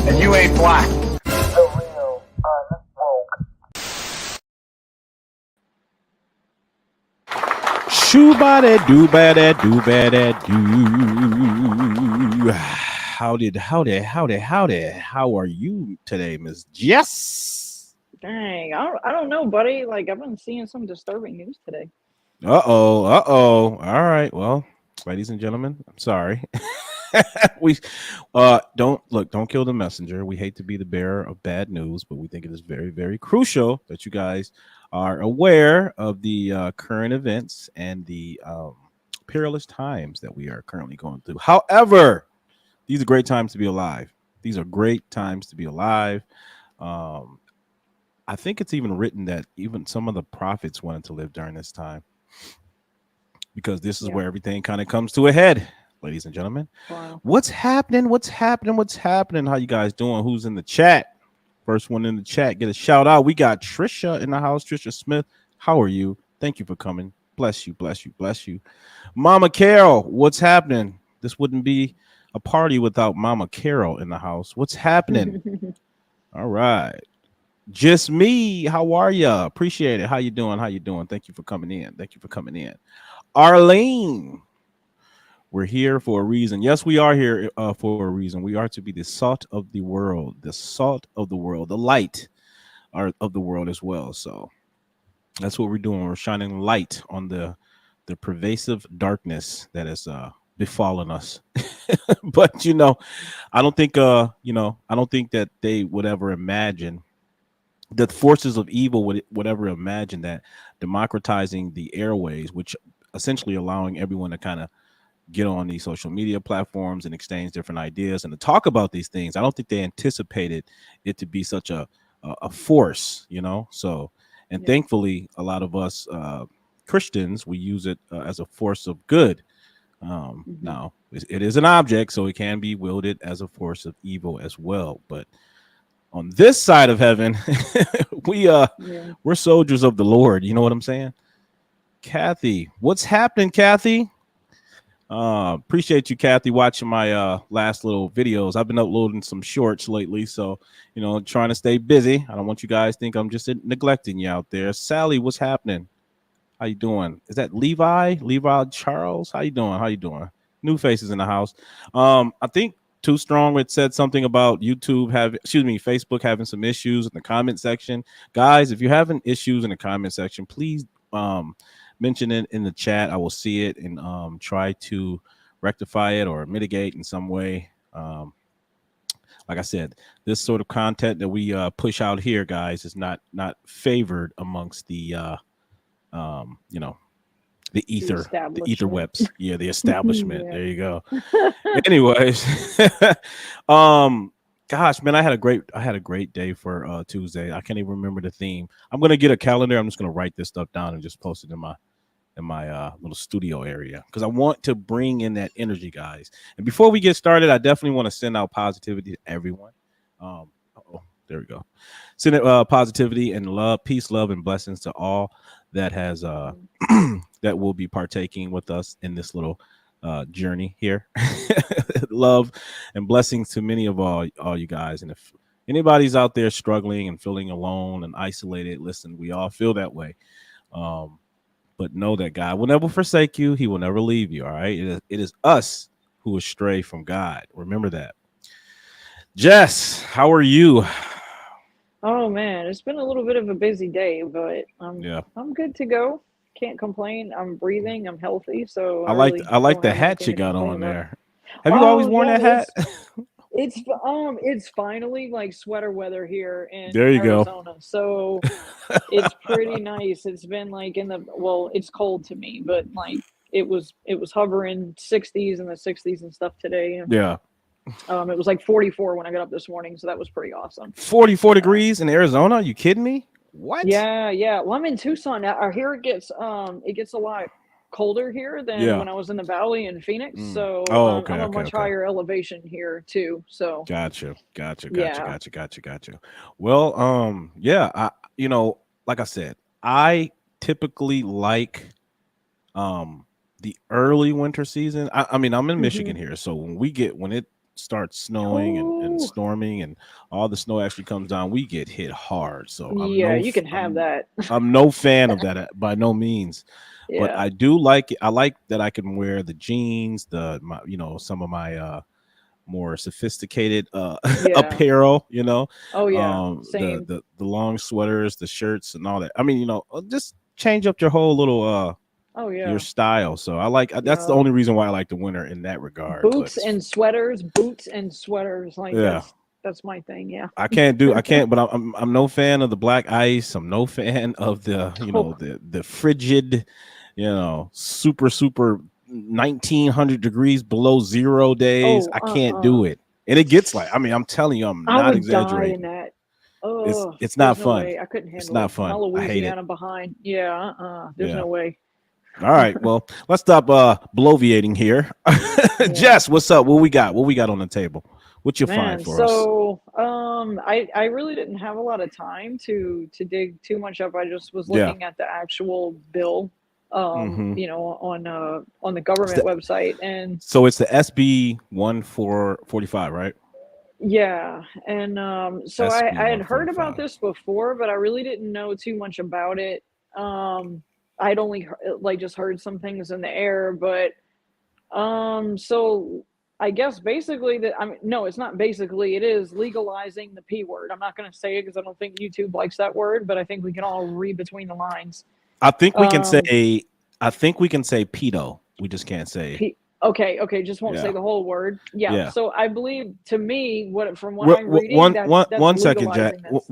And you ain't black. Shoo-ba-da, do-ba-da, do-ba-da, do. Howdy. How are you today, Miss Jess? Dang, I don't know, buddy. Like, I've been seeing some disturbing news today. Uh-oh. All right. Well, ladies and gentlemen, I'm sorry. We don't kill the messenger. We hate to be the bearer of bad news, but we think it is very, very crucial that you guys are aware of the current events and the perilous times that we are currently going through. However, these are great times to be alive. I think it's even written that even some of the prophets wanted to live during this time, because this is where everything kind of comes to a head, ladies and gentlemen. Wow. What's happening? How you guys doing? Who's in the chat? First one in the chat, get a shout out. We got Trisha in the house. Trisha Smith, how are you? Thank you for coming. Bless you. Mama Carol, what's happening? This wouldn't be a party without Mama Carol in the house. What's happening? All right. Just me. How are you? Appreciate it. How you doing? Thank you for coming in. Arlene, we're here for a reason. Yes, we are here for a reason. We are to be the salt of the world, the light of the world as well. So that's what we're doing. We're shining light on the pervasive darkness that has befallen us. But I don't think that they would ever imagine, the forces of evil would ever imagine, that democratizing the airways, which essentially allowing everyone to kind of get on these social media platforms and exchange different ideas and to talk about these things. I don't think they anticipated it to be such a force, So, and thankfully, a lot of us Christians, we use it as a force of good. Now, it is an object, so it can be wielded as a force of evil as well. But on this side of heaven, we're soldiers of the Lord. You know what I'm saying? Kathy, what's happening, Kathy? Appreciate you, Kathy, watching my last little videos. I've been uploading some shorts lately, so trying to stay busy. I don't want you guys to think I'm just neglecting you out there. Sally, what's happening? How you doing? Is that Levi Charles? How you doing? New faces in the house. I think Too Strong had said something about Facebook having some issues in the comment section. Guys, if you're having issues in the comment section, please mention it in the chat. I will see it and try to rectify it or mitigate in some way. Like I said, this sort of content that we push out here, guys, is not favored amongst the the ether webs. Yeah, the establishment. There you go. Anyways, gosh, man, I had a great day for Tuesday. I can't even remember the theme. I'm gonna get a calendar. I'm just gonna write this stuff down and just post it in my little studio area, because I want to bring in that energy, guys. And before we get started, I definitely want to send out positivity to everyone. There we go. Send it positivity and love, peace, love, and blessings to all that has that will be partaking with us in this little journey here. Love and blessings to many of all you guys. And if anybody's out there struggling and feeling alone and isolated, listen, we all feel that way. But know that God will never forsake you. He will never leave you. All right. It is us who astray from God. Remember that. Jess, how are you? Oh man, it's been a little bit of a busy day, but Yeah. I'm good to go. Can't complain. I'm breathing. I'm healthy, so I I like really I like don't the have hat anything you to got complain on about. there. Have you always Oh worn yeah, that hat? it's finally like sweater weather here in There you go. Arizona. So it's pretty nice. It's been like it's cold to me, but like it was hovering 60s and the 60s and stuff today. Yeah. It was like 44 when I got up this morning, so that was pretty awesome. 44 Uh, degrees in Arizona? Are you kidding me? What? yeah, yeah. Well, I'm in Tucson now. Here it gets a lot colder here than Yeah. when I was in the valley in Phoenix. Mm. So Oh, I'm okay, a okay, much okay. higher elevation here too. So Gotcha. Gotcha. Gotcha. yeah. Gotcha. Gotcha. Gotcha. Well, yeah, you know, like I said, I typically like um the early winter season. I mean, I'm in Michigan Hmm. here, so when it starts snowing and Oh, storming and all the snow actually comes down, we get hit hard. So yeah. You can have that. I'm no fan of that by no means. But Yeah, I do like it. I like that I can wear the jeans, some of my more sophisticated yeah. apparel, Oh, yeah. the, Same. the long sweaters, the shirts and all that. I mean, just change up your whole little Oh, your yeah. style. So I like that's the Yeah. only reason why I like the winter in that regard. But Boots and sweaters. Like yeah, that's my thing. Yeah. I can't, but I'm no fan of the black ice. I'm no fan of the, Oh, the frigid, super 1900 degrees below zero days. oh, I can't do it. And it gets like, I mean, I'm telling you, I'm I not would die in exaggerating. that. It's Oh, it's not there's no fun. way. I couldn't It's handle not it. My fun. I hate it. Louisiana behind. Yeah, there's Yeah. no way. All right. Well, let's stop bloviating here. Yeah. Jess, what's up? What we got? What we got on the table? What you find Man, for us? so I really didn't have a lot of time to dig too much up. I just was Yeah. looking at the actual bill Mm-hmm. on the government website. And So it's the SB 1445, right? yeah, and so SB I had heard about 145. this before, but I really didn't know too much about it. I'd only like just heard some things in the air, but so I guess basically that I mean no, it's not basically. It is legalizing the P word. I'm not going to say it because I don't think YouTube likes that word, but I think we can all read between the lines. I think we can Um, say pedo. We just can't say okay, just won't say yeah. the whole word. Yeah. Yeah. So I believe to me, from what I'm reading, One that's one second, Jess. legalizing this.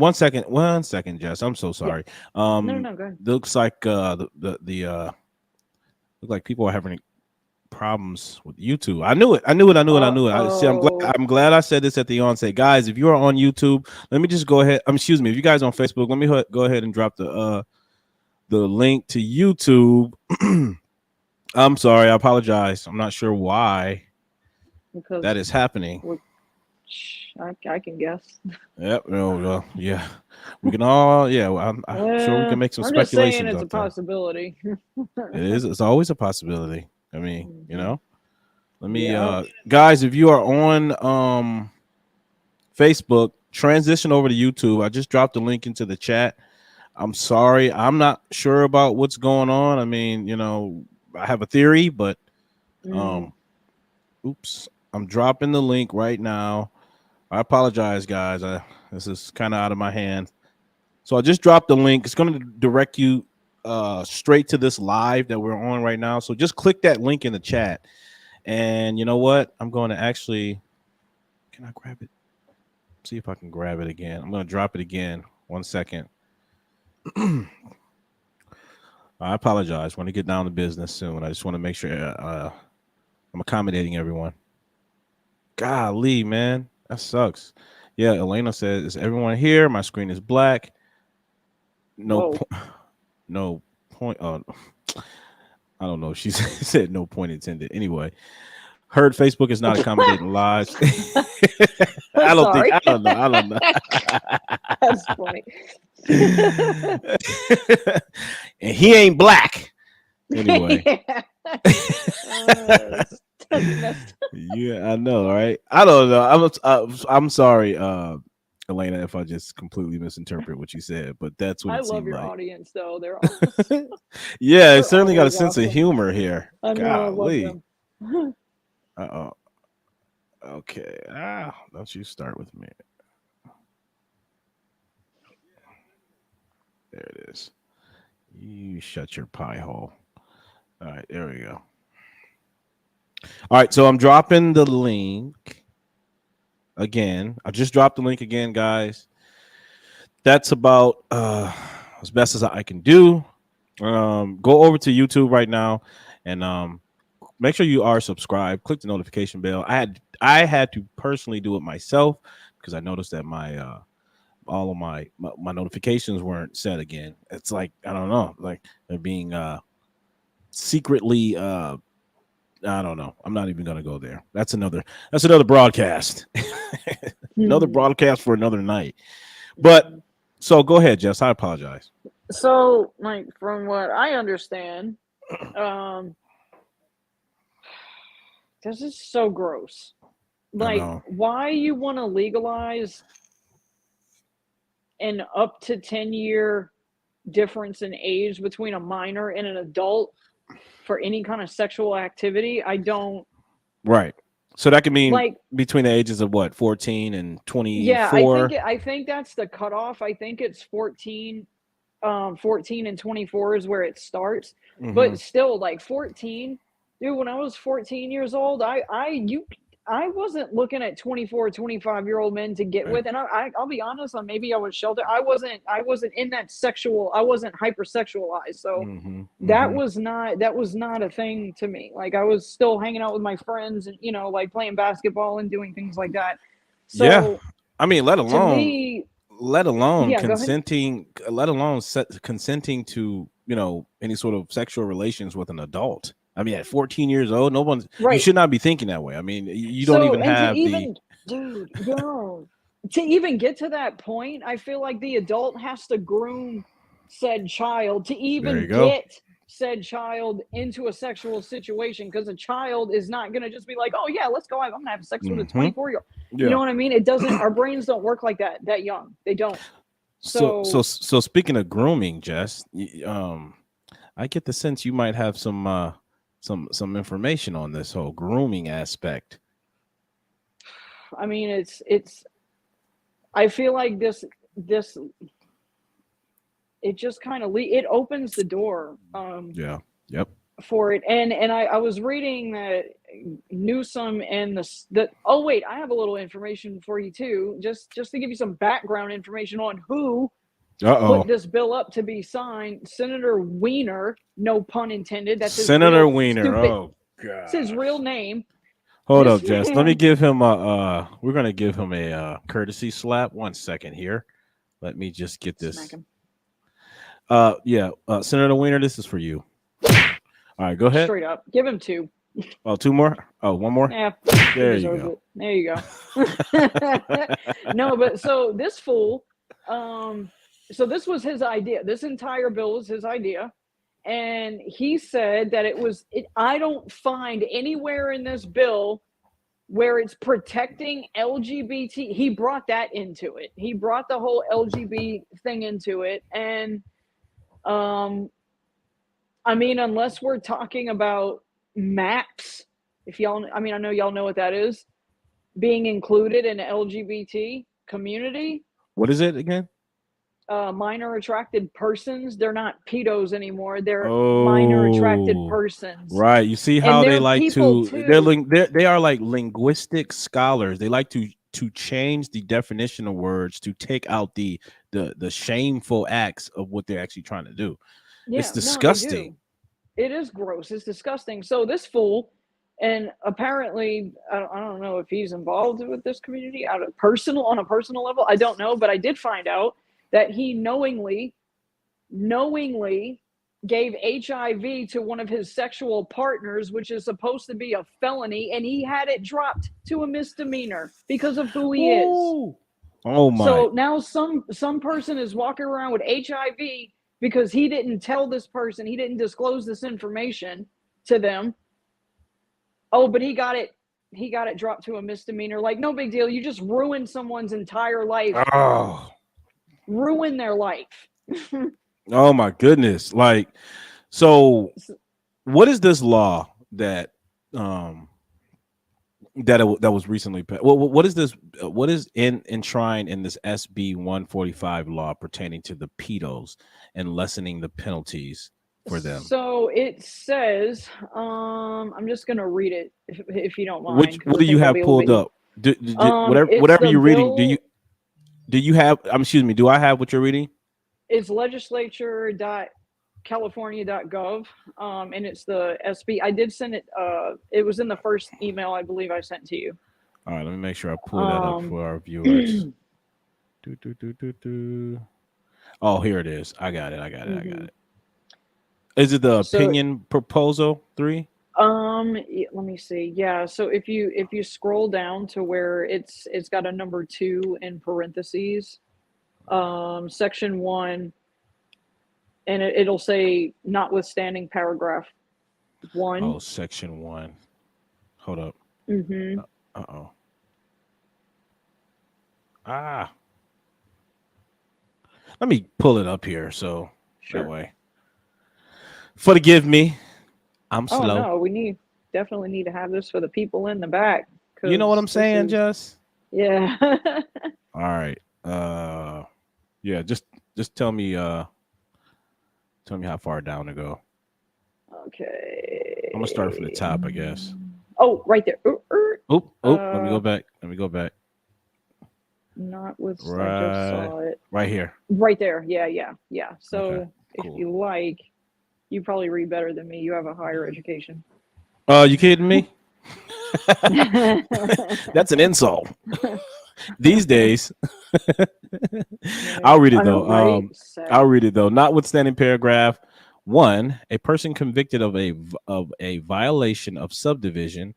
One second, Jess. I'm so Yeah. sorry. No, go ahead. Looks like the look like people are having problems with YouTube. I knew it. See, Oh. I'm glad I said this at the onset, guys. If you are on YouTube, let me just go ahead. Excuse me. If you guys are on Facebook, let me go ahead and drop the link to YouTube. I'm sorry. I apologize. I'm not sure why that Because is happening. I can guess. Yep. No. Yeah. We can all. Yeah. Well, I'm sure we can make some I'm just saying speculations it's a out there. possibility. It is. It's always a possibility. I mean, Hmm. Let me, Yeah. guys. If you are on Facebook, transition over to YouTube. I just dropped the link into the chat. I'm sorry. I'm not sure about what's going on. I mean, I have a theory, but Mm. um, oops. I'm dropping the link right now. I apologize, guys. This is kind of out of my hand. So I just dropped the link. It's going to direct you straight to this live that we're on right now. So just click that link in the chat. And you know what? I'm going to actually, can I grab it? See if I can grab it again. I'm going to drop it again. 1 second. I apologize. Want to get down to business soon. I just want to make sure I'm accommodating everyone. Golly, man. That sucks. Yeah, Elena says, is everyone here? My screen is black. No Whoa. point. No point. I don't know. She said no point intended. Anyway, heard Facebook is not accommodating lives. I don't think. Sorry. I don't know. I don't know. That's funny. And he ain't black. Anyway. Yeah. That's messed up. Yeah, I know, right? I don't know. I'm sorry, Elena, if I just completely misinterpret what you said, but that's what I it love seemed your like. audience, though. They're awesome. Yeah, it They're certainly got a always sense of awesome. humor here. I know. I love Golly. them. Uh-oh. Okay. Don't you start with me. There it is. You shut your pie hole. All right, there we go. All right, so I'm dropping the link again. I just dropped the link again, guys. That's about as best as I can do. Go over to YouTube right now and make sure you are subscribed. Click the notification bell. I had to personally do it myself because I noticed that my all of my notifications weren't set again. It's like I don't know, like they're being secretly I don't know. I'm not even gonna go there. That's another broadcast. Another Hmm. broadcast for another night. But so go ahead, Jess. I apologize. So, like, from what I understand, um, this is so gross. I Like, know. why you want to legalize an up to 10-year difference in age between a minor and an adult for any kind of sexual activity? I don't Right. So that could mean like. between the ages of what, 14 and Yeah, 24? I think that's the cutoff. I think it's 14. 14 and 24 is where it starts, Mm-hmm. but still, like, 14, dude, when I was 14 years old, I wasn't looking at 24, 25-year-old men to get Right. with. And I'll be honest, maybe I was sheltered. I wasn't in that sexual, I wasn't hypersexualized. So Mm-hmm. that Mm-hmm. was not a thing to me. Like, I was still hanging out with my friends and, like, playing basketball and doing things like that. Yeah. So I mean, to me, let alone yeah, go ahead. consenting, consenting to, any sort of sexual relations with an adult. I mean, at 14 years old, you Right. should not be thinking that way. I mean, you don't So, even and to have the, even, dude, yo, to even get to that point, I feel like the adult has to groom said child to there you even go. get said child into a sexual situation, because a child is not going to just be like, oh, yeah, let's go. I'm going to have sex with a Mm-hmm. 24-year-old. You Yeah. know what I mean? It doesn't, our brains don't work like that young. They don't. So, So speaking of grooming, Jess, I get the sense you might have some information on this whole grooming aspect. I mean, I feel like this, it just kind of, it opens the door. Yeah. Yep. For it. And I was reading that Newsom and the oh wait, I have a little information for you too, just to give you some background information on who Uh-oh. put this bill up to be signed. Senator Weiner, no pun intended, that's his Senator real Weiner. stupid, Oh it's his real gosh. name. Hold This up, Jess. Let me man, give him a we're gonna give him a courtesy slap. 1 second here. Let me just get smack this. him Yeah, Senator Weiner, this is for you. All right, go ahead. straight up, give him two. Oh, two more. Oh, one more. Yeah, he There you deserves go. it. There you go. No, but so this fool, um, so this was his idea. This entire bill was his idea. And he said that I don't find anywhere in this bill where it's protecting LGBT. He brought that into it. He brought the whole LGBT thing into it. And um, I mean, unless we're talking about maps, if y'all, I mean, I know y'all know what that is, being included in the LGBT community. What is it again? Minor attracted persons, they're not pedos anymore. They're minor attracted Oh, persons. right. You see And how they they're like people to too. they are like linguistic scholars. They like to change the definition of words to take out the shameful acts of what they're actually trying to do. It's Yeah, no, they disgusting. do. It is gross. It's disgusting. So this fool, and apparently, I don't know if he's involved with this community on a personal level. I don't know, but I did find out that he knowingly gave HIV to one of his sexual partners, which is supposed to be a felony, and he had it dropped to a misdemeanor because of who he is. Ooh. Oh my. So now some person is walking around with HIV because he didn't tell this person, he didn't disclose this information to them. Oh, but he got it dropped to a misdemeanor. Like, no big deal. You just ruined someone's entire life. Oh. Ruin their life. Oh my goodness. Like, so what is this law that um that was recently passed. Well, what is this? What is enshrined in this SB 145 law pertaining to the pedos and lessening the penalties for them? So it says, I'm just gonna read it if you don't mind, Which because what I do you think I'll have be a little pulled bit easy. up? Whatever It's the you're reading, bill. do you have? Excuse me. Do I have what you're reading? It's legislature.california.gov, and it's the SB. I did send it. It was in the first email I believe I sent to you. All right, let me make sure I pull that up Um, for our viewers. Do, do, do, do, do. Oh, here it is. I got it. I got it. I got mhm. it. Is it the So opinion proposal 3? let me see. Yeah, so if you scroll down to where it's got a number 2 in parentheses, section 1, and it'll say notwithstanding paragraph 1. Oh, section 1. Hold up. Mhm. Uh-oh. Ah. Let me pull it up here so that Sure. way. Forgive me. I'm Oh slow. no, we definitely need to have this for the people in the back, You know what cuz I'm this saying, is, Just? yeah. All right. Yeah, just tell me how far down to go. I'm gonna start from the Okay. top, I guess. Oh, right there. Let me go Uh, back. Let me go back. not with. I just Right saw it. right here. Right there. Yeah, yeah, yeah. Okay. So if Cool. you like, you probably read better than me. You have a higher education. You kidding me? That's an insult. These days, Yeah, I'll read it I know, though. right? I'll Sad. read it though. Notwithstanding paragraph 1, a person convicted of a violation of subdivision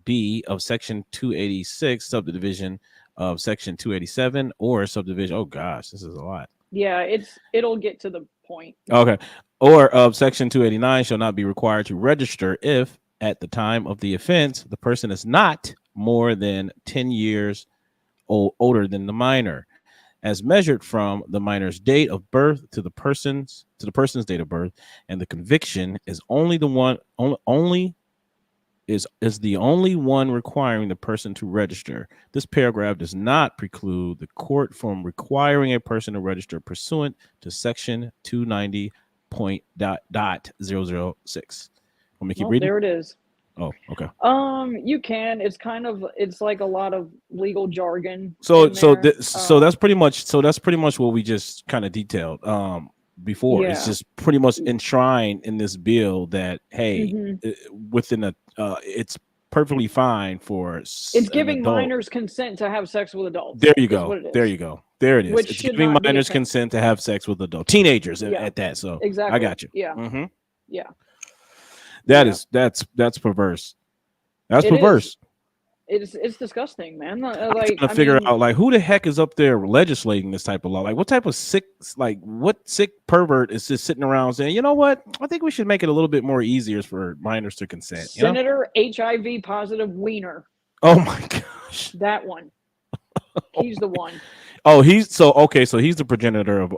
B of section 286, subdivision of section 287, or subdivision. Oh gosh, this is a lot. Yeah, it'll get to the point. Okay. Or of section 289 shall not be required to register if at the time of the offense the person is not more than 10 years older than the minor, as measured from the minor's date of birth to the person's date of birth, and the conviction is only the only one requiring the person to register. This paragraph does not preclude the court from requiring a person to register pursuant to section 290 point dot 006. Want me to keep Well, reading? there it is. Oh, okay. You can. It's like a lot of legal jargon So in there. that's pretty much what we just kind of detailed before. It's Yeah. just pretty much enshrined in this bill that hey, Hmm. within a it's perfectly fine for It's an giving adult. minors consent to have sex with There adults, you is go. what it There is, you go. There it is. which It's should giving not be a minors thing. consent to have sex with adult teenagers Yeah, at that. So I exactly. got you. Yeah, Hmm. yeah, That yeah. is that's perverse. That's It is. perverse. It's disgusting, man. I'm Like, trying to I figure mean, out like who the heck is up there legislating this type of law? Like what type of what sick pervert is just sitting around saying, you know what? I think we should make it a little bit more easier for minors to consent. You know? Senator HIV positive Wiener, Oh my gosh. that one. He's the one. Oh, he's so okay. So he's the progenitor of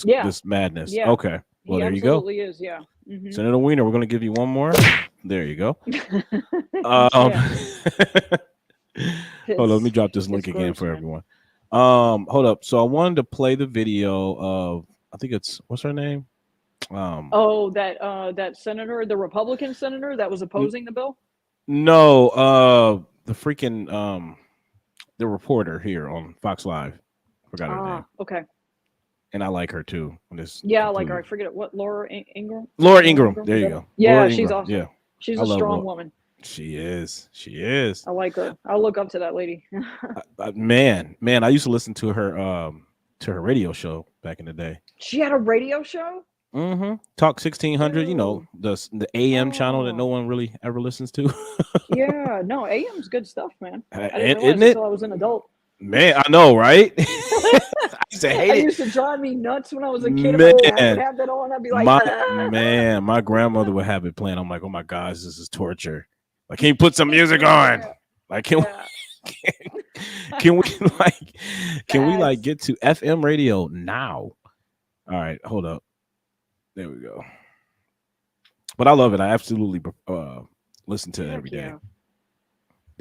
Yeah, this madness. yeah. Okay. Well, He there you go. absolutely is. Yeah. Hmm. Senator Weiner, we're going to give you one more. There you go. Um, Yeah. hold on, let me It's drop this it's link again gross, for man. everyone. Hold up. So I wanted to play the video of I think it's what's her name? Um, Oh, that senator, the Republican senator that was n- opposing the bill. no, the freaking the reporter here on Fox Live. Forgot her name, Ah, okay. and I like her too. This Yeah, like her. completely I forget what, Laura Ingram. Laura Laura Ingram. Ingram, There is you that it? go, Yeah, Laura she's Ingram. Yeah, awesome. She's I a love strong Laura. woman. She is. She is. I like her. I'll look up to that lady. Man, I used to listen to her radio show back in the day. She had a radio show. Mm-hmm. Talk 1600. You know Ew. the AM channel that no Oh, one really ever listens to. yeah. No, AM's good stuff, man. I didn't Isn't realize it? until I was an adult. Man, I know, right? I used to hate That it. used to drive me nuts when I was a kid, and my dad would Man, have that on. I'd be like, ah! my grandmother would have it playing. I'm like, oh my gosh, this is torture. Like, can you put some music on? Yeah, Like, yeah. can we like can we like Facts. get to FM radio now? All right, hold up. There we go. But I love it. I absolutely listen to it Heck every day. yeah.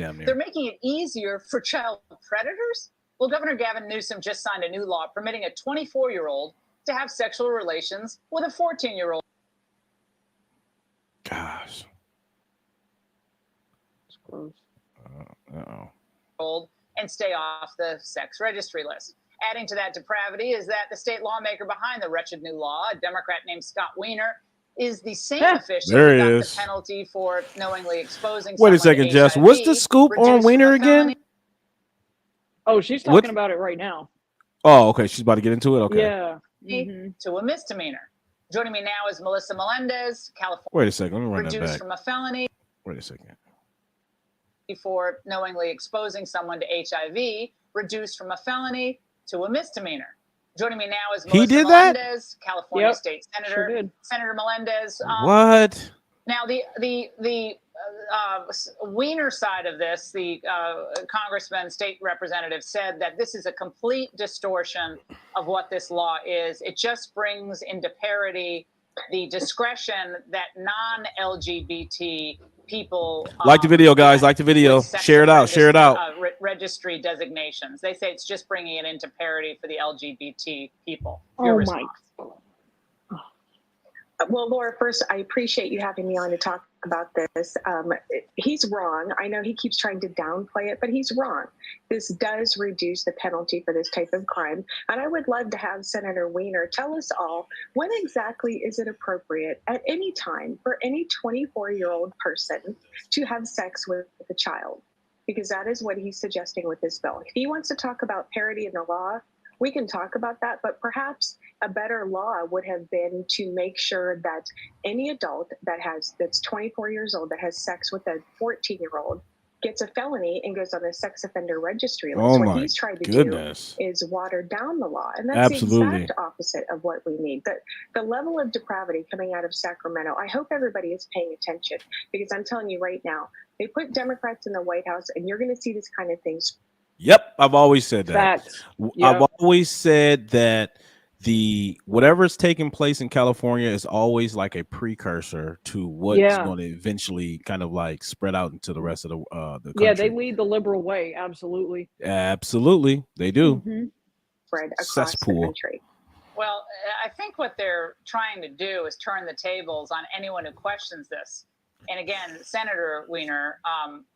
Damn near. They're making it easier for child predators. Well, Governor Gavin Newsom just signed a new law permitting a 24-year-old to have sexual relations with a 14-year-old. Gosh. It's gross. And stay off the sex registry list. Adding to that depravity is that the state lawmaker behind the wretched new law, a Democrat named Scott Wiener, is the same official There who he got is. the penalty for knowingly exposing Wait a someone second, to Jess. HIV, What's the scoop on reduced Wiener from a felony again? Oh, she's talking about it right now. Oh, okay. She's about to get into it. Okay. Yeah. to a misdemeanor. Joining me now is Melissa Melendez, California. Wait a second. Let me run that reduced back. from a felony Wait a second. for knowingly exposing someone to HIV, reduced from a felony to a misdemeanor. Joining me now is Melissa He did that? Melendez, California Yep, State Senator. sure did. Senator Melendez. What? Now, the Wiener side of this, the congressman, state representative, said that this is a complete distortion of what this law is. It just brings into parity the discretion that non-LGBT people Like the video, guys. Like the video. with sex Share it out. Share it out. registry designations. They say it's just bringing it into parity for the LGBT people. Oh Your my. response. Well, Laura, first, I appreciate you having me on to talk about this. He's wrong. I know he keeps trying to downplay it, but he's wrong. This does reduce the penalty for this type of crime. And I would love to have Senator Wiener tell us all, when exactly is it appropriate at any time for any 24-year-old person to have sex with a child? Because that is what he's suggesting with this bill. If he wants to talk about parity in the law, we can talk about that, but perhaps a better law would have been to make sure that any adult that's 24 years old that has sex with a 14-year-old gets a felony and goes on the sex offender registry list. Oh what my he's tried to goodness. do is water down the law, and that's Absolutely. the exact opposite of what we need. The level of depravity coming out of Sacramento, I hope everybody is paying attention, because I'm telling you right now, they put Democrats in the White House, and you're going to see this kind of things. Yep, I've always said that. Facts. I've always said that the whatever's taking place in California is always like a precursor to what's going to eventually kind of like spread out into the rest of the country. Yeah, they lead the liberal way. Absolutely. Absolutely, they do. Spread across the country. Well, I think what they're trying to do is turn the tables on anyone who questions this. And again, Senator Wiener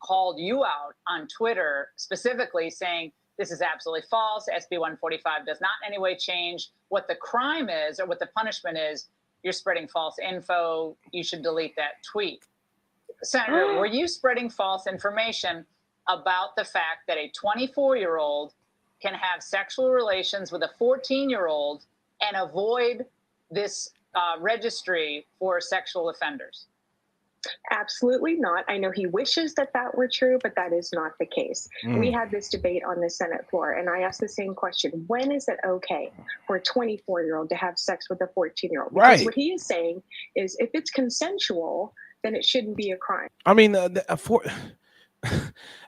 called you out on Twitter specifically saying this is absolutely false. SB 145 does not in any way change what the crime is or what the punishment is. You're spreading false info. You should delete that tweet. Senator, were you spreading false information about the fact that a 24-year-old can have sexual relations with a 14-year-old and avoid this registry for sexual offenders? Absolutely not. I know he wishes that were true, but that is not the case. We had this debate on the Senate floor, and I asked the same question. When is it okay for a 24-year-old to have sex with a 14-year-old? Because what he is saying is if it's consensual, then it shouldn't be a crime. I mean,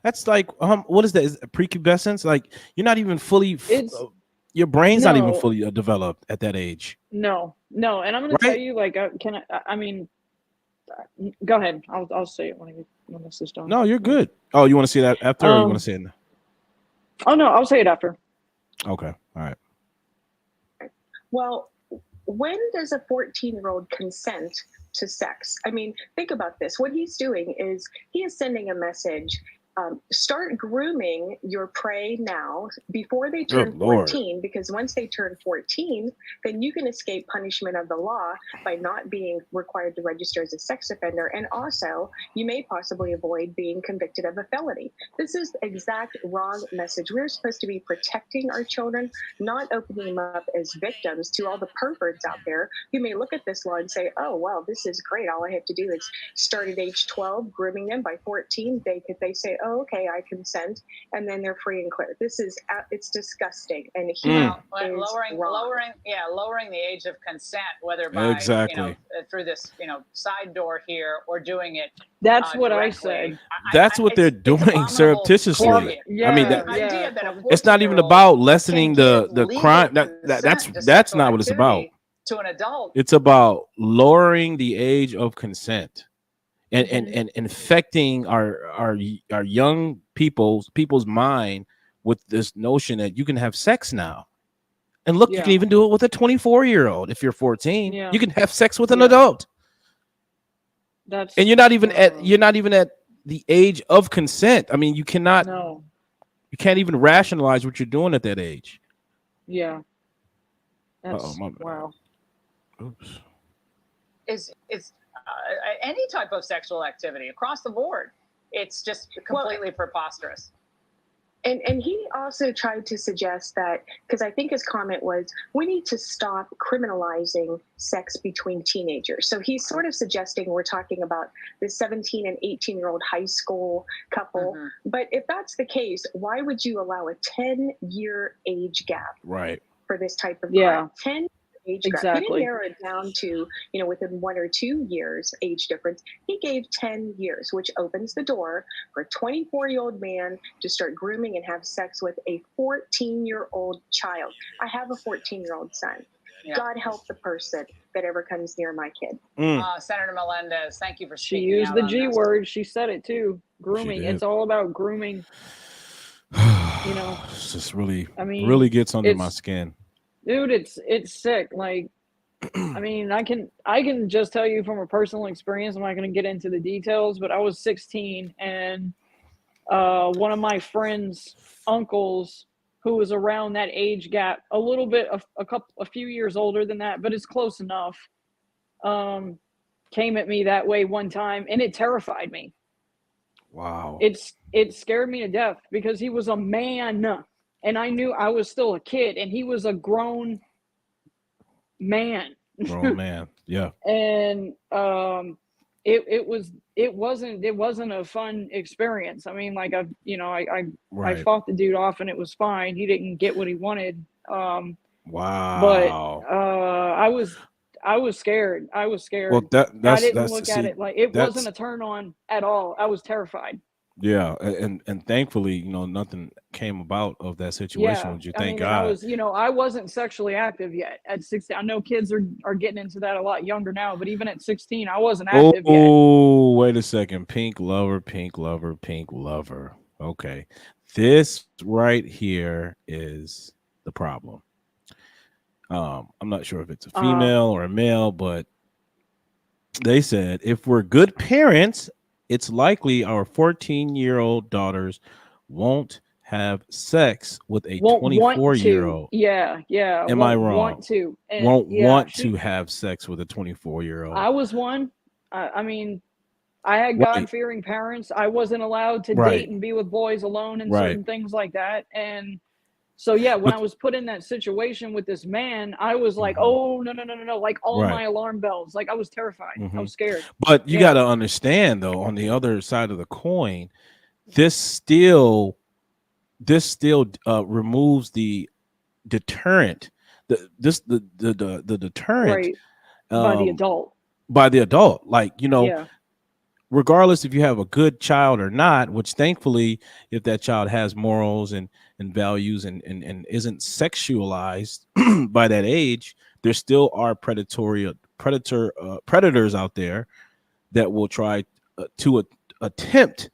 that's like, what is that? Is it prepubescence? Like, you're not even fully, your brain's not even fully developed at that age. No. And I'm going to tell you, like, I mean, go ahead. I'll say it when this is done. No, you're good. Oh, you want to say that after, or you want to say it now? Oh no, I'll say it after. Okay, all right. Well, when does a 14-year-old consent to sex? I mean, think about this. What he's doing is he is sending a message. Start grooming your prey now before they turn 14, because once they turn 14, then you can escape punishment of the law by not being required to register as a sex offender. And also, you may possibly avoid being convicted of a felony. This is the exact wrong message. We're supposed to be protecting our children, not opening them up as victims to all the perverts out there who may look at this law and say, oh, well, this is great. All I have to do is start at age 12, grooming them. By 14, they say, oh, okay, I consent, and then they're free and clear. This is it's disgusting, and lowering the age of consent, whether by through this side door here or doing it. That's what I say. That's what they're doing surreptitiously. I mean, it's not even about lessening the crime. That's not what it's about. To an adult, it's about lowering the age of consent. and infecting our young people's mind with this notion that you can have sex now. And look, you can even do it with a 24-year-old. If you're 14, you can have sex with an adult. And you're not even at the age of consent. I mean, you can't even rationalize what you're doing at that age. Yeah. That's wow. Oops. Is any type of sexual activity across the board. It's just completely preposterous. And he also tried to suggest that, because I think his comment was, we need to stop criminalizing sex between teenagers. So he's sort of suggesting we're talking about the 17 and 18-year-old high school couple. But if that's the case, why would you allow a 10-year age gap for this type of crime? 10 age gap. He didn't narrow it down to, within 1 or 2 years age difference. He gave 10 years, which opens the door for a 24-year-old man to start grooming and have sex with a 14-year-old child. I have a 14-year-old son. God help the person that ever comes near my kid. Senator Melendez, thank you for speaking. She used the G word. She said it too. Grooming. It's all about grooming. It's just really gets under my skin. Dude, it's sick. Like, I mean, I can just tell you from a personal experience. I'm not going to get into the details, but I was 16, and one of my friend's uncles, who was around that age gap, a little bit, a few years older than that, but it's close enough, came at me that way one time, and it terrified me. Wow. It scared me to death because he was a man. And I knew I was still a kid, and he was a grown man. Yeah. And it wasn't a fun experience. I mean, like I fought the dude off, and it was fine. He didn't get what he wanted. Wow. But I was scared. I was scared. Well, I didn't look at it like it wasn't a turn on at all. I was terrified. Yeah, and thankfully, nothing came about of that situation. Would you thank God? I wasn't sexually active yet at 16. I know kids are getting into that a lot younger now, but even at 16, I wasn't active yet. Oh, wait a second. Pink lover. Okay. This right here is the problem. I'm not sure if it's a female or a male, but they said if we're good parents, it's likely our 14-year-old daughters won't have sex with a 24-year-old. Yeah. Am I wrong? Want to. Want to have sex with a 24-year-old. I was one. I mean, I had God-fearing parents. I wasn't allowed to date and be with boys alone and certain things like that. And so, when I was put in that situation with this man, I was like, oh, no. Like all my alarm bells. Like I was terrified. I was scared. But you got to understand, though, on the other side of the coin, this still removes the deterrent. The deterrent by the adult. Like, regardless if you have a good child or not, which thankfully, if that child has morals and values and isn't sexualized by that age, there still are predators out there that will try to attempt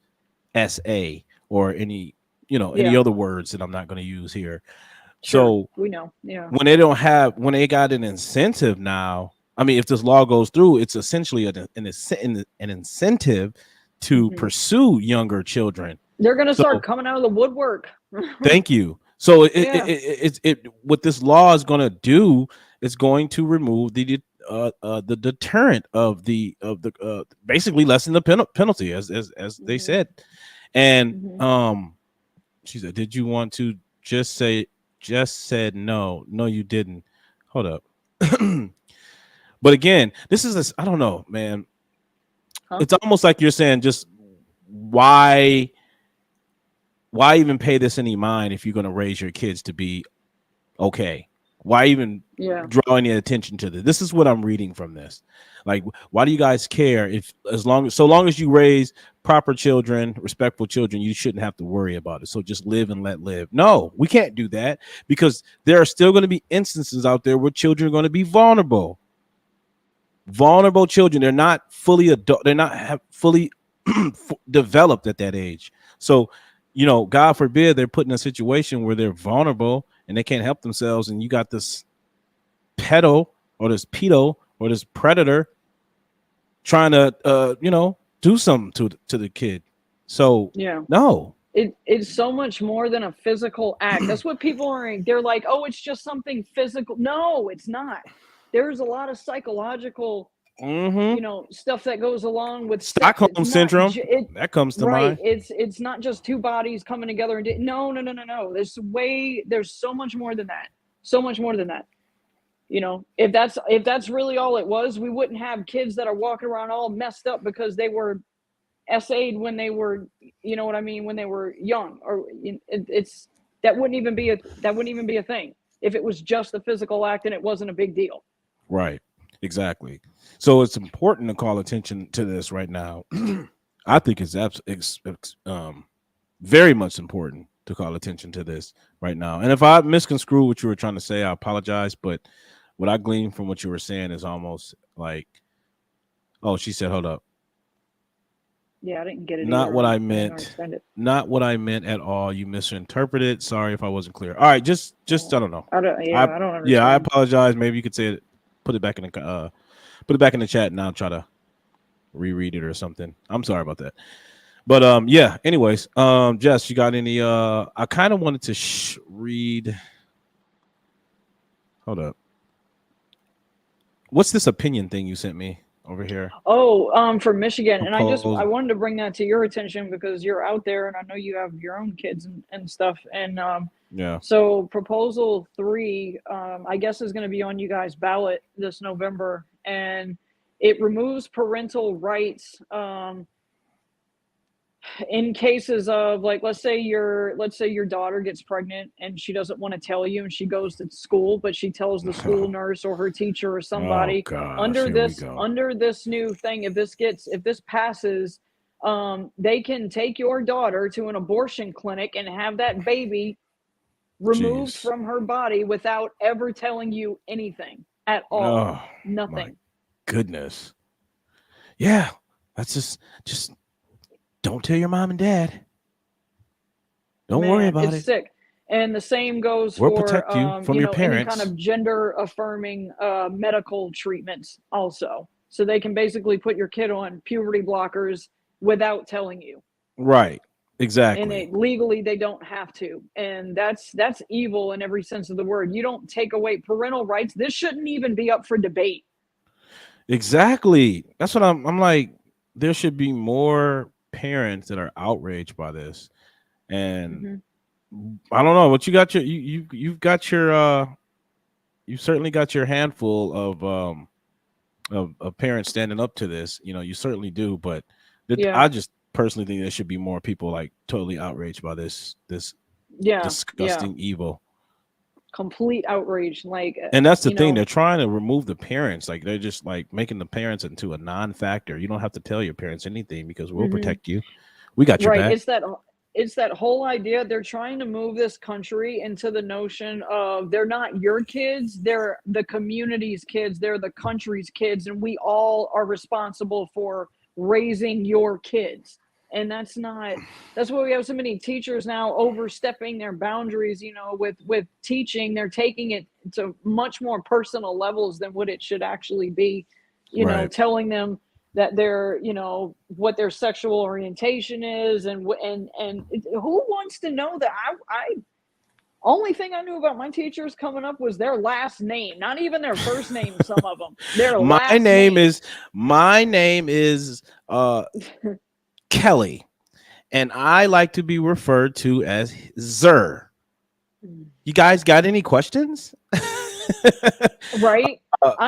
SA or any other words that I'm not going to use here. Sure, so we know, when they got an incentive now, I mean, if this law goes through, it's essentially an incentive to pursue younger children. They're going to start coming out of the woodwork. Thank you. So it what this law is going to do is going to remove the deterrent of the basically lessen the penalty as they said. And she said, "Did you want to just said no? No, you didn't. Hold up." But again, this is I don't know, man. It's almost like you're saying, just why even pay this any mind if you're going to raise your kids to be okay? Why even draw any attention to this? This is what I'm reading from this. Like, why do you guys care so long as you raise proper children, respectful children, you shouldn't have to worry about it. So just live and let live. No, we can't do that because there are still going to be instances out there where children are going to be vulnerable. vulnerable children. They're not fully adult. They're not fully developed at that age. So, you know, God forbid they're put in a situation where they're vulnerable and they can't help themselves. And you got this pedo or this pedo or this predator trying to, you know, do something to the kid. So no. It's so much more than a physical act. That's what people are. They're like, oh, it's just something physical. No, it's not. There's a lot of psychological, you know, stuff that goes along with Stockholm syndrome. That comes to mind. It's not just two bodies coming together and no. There's so much more than that. So much more than that. You know, if that's really all it was, we wouldn't have kids that are walking around all messed up because they were SA'd when they were, you know what I mean, when they were young. Or it's that wouldn't even be a thing if it was just a physical act and it wasn't a big deal. Right. Exactly. So it's important to call attention to this right now. I think it's very much important to call attention to this right now. And if I misconstrued what you were trying to say, I apologize. But what I gleaned from what you were saying is almost like, oh, she said, hold up. Yeah, I didn't get it. Not what I meant. Not what I meant at all. You misinterpreted. Sorry if I wasn't clear. All right, just I don't know. I don't understand. Yeah, I apologize. Maybe you could say it. Put it back in the chat and I'll try to reread it or something. I'm sorry about that. But yeah. Anyways, Jess, you got any? I kind of wanted to read. Hold up. What's this opinion thing you sent me over here? Oh, for Michigan. And I wanted to bring that to your attention because you're out there and I know you have your own kids and stuff. And yeah. So proposal 3, I guess is going to be on you guys' ballot this November, and it removes parental rights in cases of, like, let's say your daughter gets pregnant and she doesn't want to tell you and she goes to school, but she tells the school nurse or her teacher or somebody. Under this new thing, if this passes, they can take your daughter to an abortion clinic and have that baby removed from her body without ever telling you anything at all. Oh, nothing. My goodness. Yeah, that's just don't tell your mom and dad. Don't worry about it. It's sick. And the same goes We'll protect you from your parents. Any kind of gender affirming medical treatments also. So they can basically put your kid on puberty blockers without telling you. Right. Exactly. And legally they don't have to. And that's evil in every sense of the word. You don't take away parental rights. This shouldn't even be up for debate. Exactly. That's what I'm like. There should be more parents that are outraged by this. And I don't know what you got. You've got your you certainly got your handful of parents standing up to this. You know, you certainly do. But I just personally think there should be more people like totally outraged by this disgusting evil. Complete outrage. Like, and that's the thing, they're trying to remove the parents. Like, they're just like making the parents into a non-factor. You don't have to tell your parents anything because we'll protect you. We got your back. It's that whole idea. They're trying to move this country into the notion of they're not your kids, they're the community's kids, they're the country's kids, and we all are responsible for raising your kids. And that's why we have so many teachers now overstepping their boundaries, with teaching. They're taking it to much more personal levels than what it should actually be, telling them that they're, what their sexual orientation is. And who wants to know that? I only thing I knew about my teachers coming up was their last name, not even their first name. Some of them, my name is Kelly, and I like to be referred to as Zer. You guys got any questions? Right.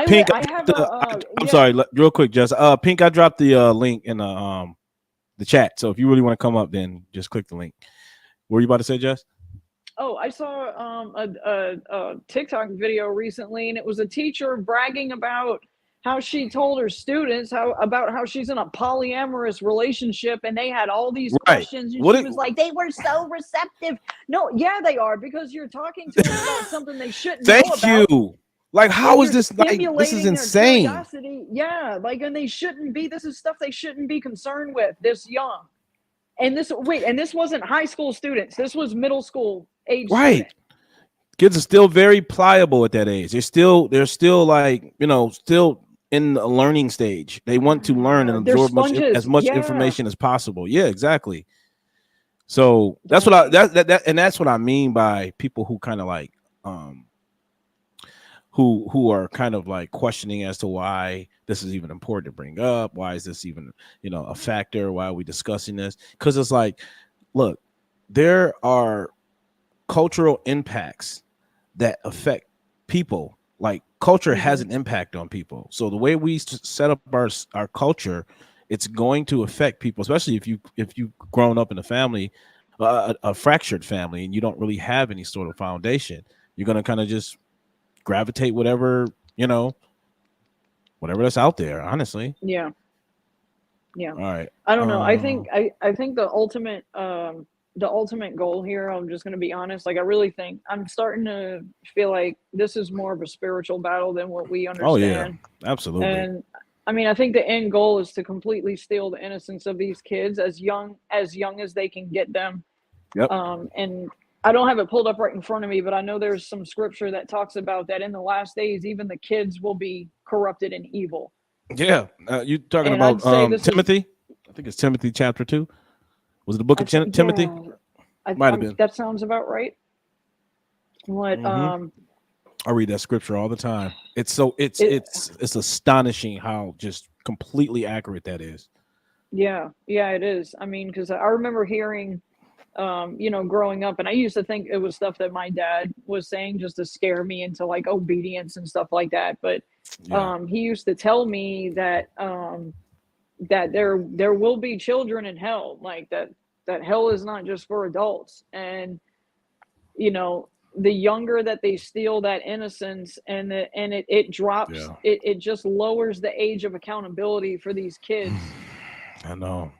Pink, I'm sorry, real quick, Jess. Pink, I dropped the link in the chat. So if you really want to come up, then just click the link. What were you about to say, Jess? Oh, I saw a TikTok video recently, and it was a teacher bragging about how she told her students about how she's in a polyamorous relationship, and they had all these questions, and she was like, they were so receptive. No, yeah, they are, because you're talking to them about something they shouldn't know about. Thank you. Like, how is you're this? Like, this is stimulating their insane. curiosity. Yeah, like, and they shouldn't be. This is stuff they shouldn't be concerned with this young. And this wasn't high school students. This was middle school age Right. student. Kids are still very pliable at that age. They're still like, still in a learning stage. They want to learn and They're absorb sponges. as much Yeah. information as possible. Yeah, exactly. So that's Dang. that's what I mean by people who kind of like who are kind of like questioning as to why this is even important to bring up. Why is this even, a factor? Why are we discussing this? Because it's like, look, there are cultural impacts that affect people. Like, culture has an impact on people. So the way we set up our culture, it's going to affect people, especially if you've grown up in a family, a fractured family, and you don't really have any sort of foundation. You're going to kind of just gravitate whatever that's out there, honestly. Yeah. All right. I don't know. I think the ultimate goal here, I'm just going to be honest, like, I really think I'm starting to feel like this is more of a spiritual battle than what we understand. Oh yeah, absolutely. And I mean, I think the end goal is to completely steal the innocence of these kids as young as they can get them. Yep. And I don't have it pulled up right in front of me, but I know there's some scripture that talks about that in the last days, even the kids will be corrupted and evil. Yeah. You talking And about I'd say Timothy? I think it's Timothy chapter 2. Was it the book of Timothy? Might have been. That sounds about right. What I read that scripture all the time. It's astonishing how just completely accurate that is. Yeah, it is. I mean, because I remember hearing, growing up, and I used to think it was stuff that my dad was saying just to scare me into like obedience and stuff like that. But he used to tell me that that there will be children in hell, like that hell is not just for adults. And the younger that they steal that innocence, and it drops, it just lowers the age of accountability for these kids. I know.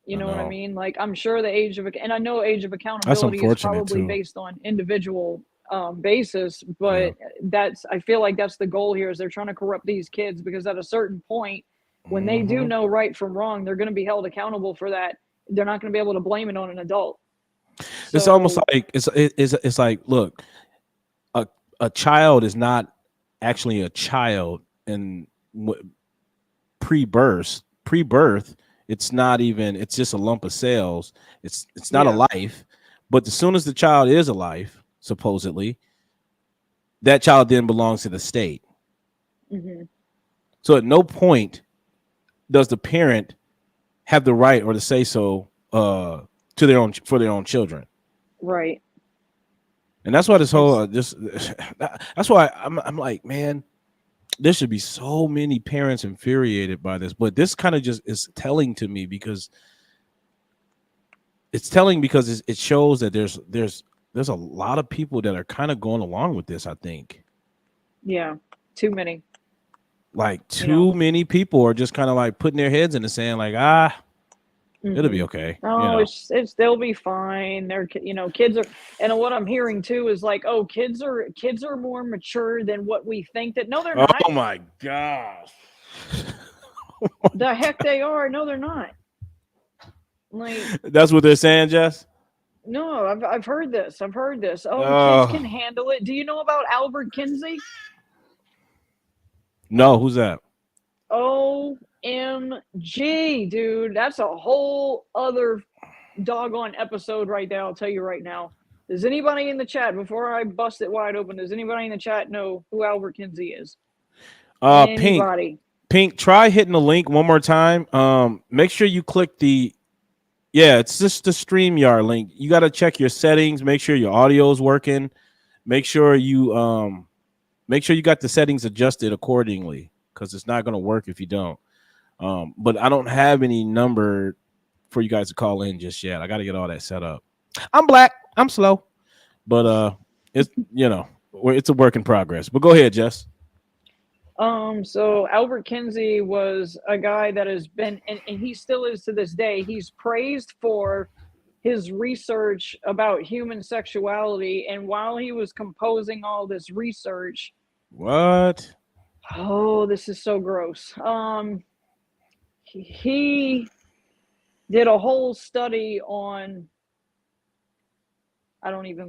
You know what I mean? Like, I'm sure the age of, and I know age of accountability is probably based on individual basis, but I feel like that's the goal here, is they're trying to corrupt these kids, because at a certain point, when they do know right from wrong, they're going to be held accountable for that. They're not going to be able to blame it on an adult. It's almost like it's like, look, a child is not actually a child in pre-birth. It's not even, it's just a lump of cells. It's not a life. But as soon as the child is a life, supposedly, that child then belongs to the state. So at no point does the parent have the right or to say so for their own children. Right. And that's why that's why I'm like, man, there should be so many parents infuriated by this, but this kind of just is telling to me, because it shows that there's a lot of people that are kind of going along with this, I think. Yeah, too many. Like, too many people are just kind of like putting their heads in the sand, like, it'll be okay. Oh, it's they'll be fine. They're kids are, and what I'm hearing too is like, oh, kids are more mature than what we think. That no, they're not. Oh my gosh. The heck they are. No, they're not. Like, that's what they're saying, Jess? No, I've heard this. Oh, kids can handle it. Do you know about Albert Kinsey? No, who's that? OMG, dude. That's a whole other doggone episode right there. I'll tell you right now. Does anybody in the chat, before I bust it wide open, does anybody in the chat know who Albert Kinsey is? Anybody? Pink, try hitting the link one more time. Make sure you click it's just the StreamYard link. You got to check your settings, make sure your audio is working. Make sure you got the settings adjusted accordingly, because it's not going to work if you don't. But I don't have any number for you guys to call in just yet. I got to get all that set up. I'm black. I'm slow, but it's it's a work in progress. But go ahead, Jess. So Albert Kinsey was a guy that has been, and he still is to this day, he's praised for his research about human sexuality. And while he was composing all this research, What? Oh, this is so gross. He did a whole study on. I don't even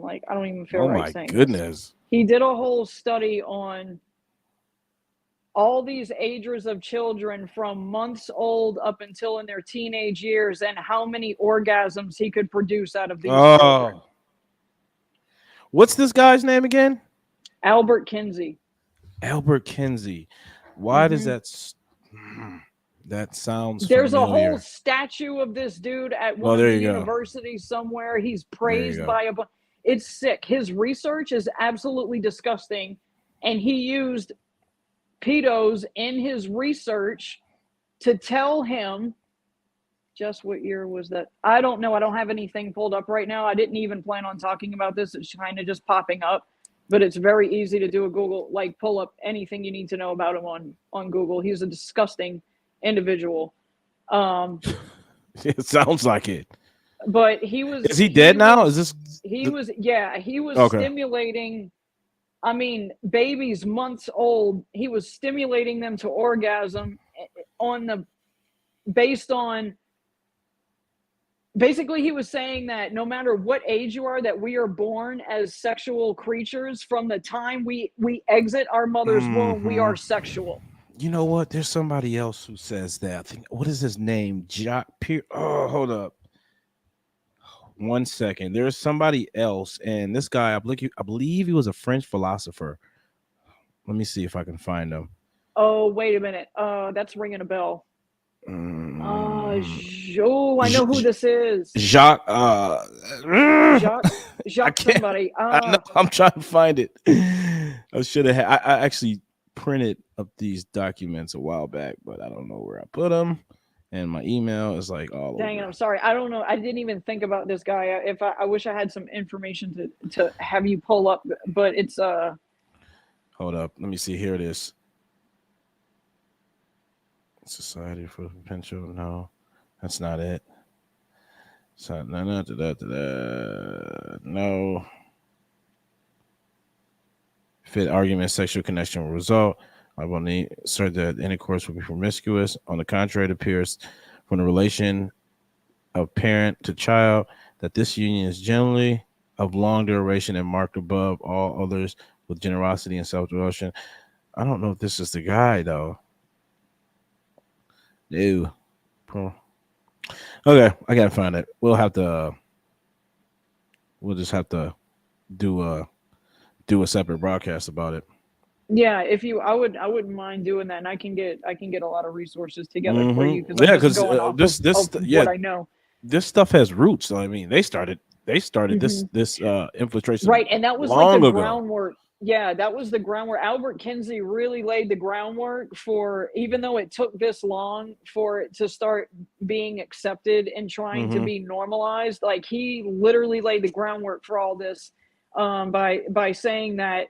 feel Oh right my saying this. goodness. He did a whole study on all these ages of children from months old up until in their teenage years and how many orgasms he could produce out of these children. Oh. What's this guy's name again? Albert Kinsey. Albert Kinsey. Why does that sounds There's familiar? a whole statue of this dude at one Well, of there the you go. universities somewhere. He's There you praised go. by a bunch. It's sick. His research is absolutely disgusting. And he used pedos in his research to tell him, just what year was that? I don't know. I don't have anything pulled up right now. I didn't even plan on talking about this. It's kind of just popping up, but it's very easy to do a Google, like pull up anything you need to know about him on Google. He's a disgusting individual. It sounds like it. But he was. Is he dead now? Is this? He was. Yeah, he was Okay. stimulating. I mean, babies months old. He was stimulating them to orgasm based on. Basically, he was saying that no matter what age you are, that we are born as sexual creatures. From the time we exit our mother's womb, we are sexual. You know what? There's somebody else who says that. I think, what is his name? Oh, hold up. 1 second. There's somebody else, and this guy, I believe he was a French philosopher. Let me see if I can find him. Oh, wait a minute. That's ringing a bell. I know who this is. Jacques. Jacques somebody. I'm trying to find it. I should have. I actually printed up these documents a while back, but I don't know where I put them. And my email is like all Dang it, over. I'm sorry. I don't know. I didn't even think about this guy. I wish I had some information to have you pull up, but it's Hold up. Let me see. Here it is. Society for Potential. No, that's not it. So, no. Fit argument, sexual connection will result. I will need assert that intercourse will be promiscuous. On the contrary, it appears from the relation of parent to child that this union is generally of long duration and marked above all others with generosity and self-devotion. I don't know if this is the guy though. No. Okay, I gotta find it. We'll just have to do a separate broadcast about it. yeah. I wouldn't mind doing that, and I can get a lot of resources together for you Yeah, because because what I know. This stuff has roots. So I mean, they started this infiltration Right, and that was long like the ago. groundwork. Yeah, that was the groundwork. Albert Kinsey really laid the groundwork for, even though it took this long for it to start being accepted and trying to be normalized. Like, he literally laid the groundwork for all this by saying that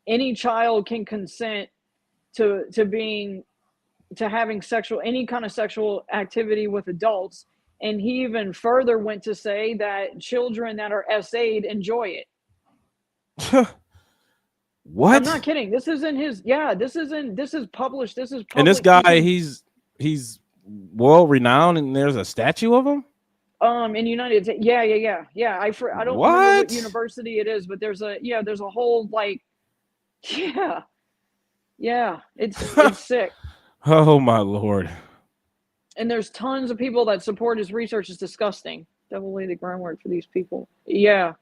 any child can consent to having any kind of sexual activity with adults. And he even further went to say that children that are SA'd enjoy it. What? I'm not kidding. This is published. This is public. And this guy, he's world renowned, and there's a statue of him. In United States. Yeah. I don't remember what university it is, but there's a whole it's sick. Oh my Lord. And there's tons of people that support his research. It's disgusting. Devil laid the groundwork for these people. Yeah,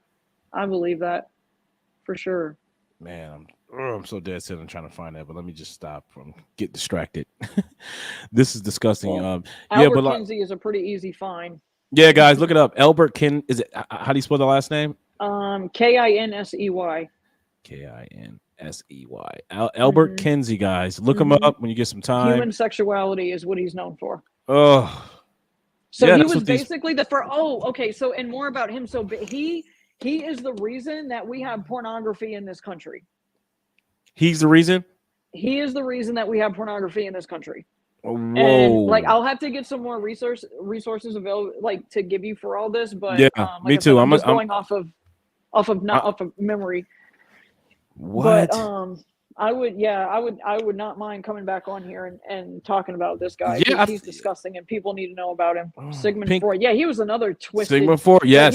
I believe that for sure. Man, I'm so dead set on trying to find that, but let me just stop from get distracted. This is disgusting. Well, yeah, Albert but Kinsey is a pretty easy find. Yeah, guys, look it up. Albert Is it? How do you spell the last name? Kinsey. Kinsey. Albert Kinsey, guys. Look him up when you get some time. Human sexuality is what he's known for. Oh. So yeah, he was basically so, and more about him. So he is the reason that we have pornography in this country. He's the reason? He is the reason that we have pornography in this country. Whoa. And I'll have to get some more resources available, to give you for all this. But yeah, me too. I'm going off of memory. What? But I would not mind coming back on here and talking about this guy. Yeah, He's disgusting and people need to know about him. Sigmund Pink, Freud. Yeah, he was another twisted. Sigmund Freud, yes.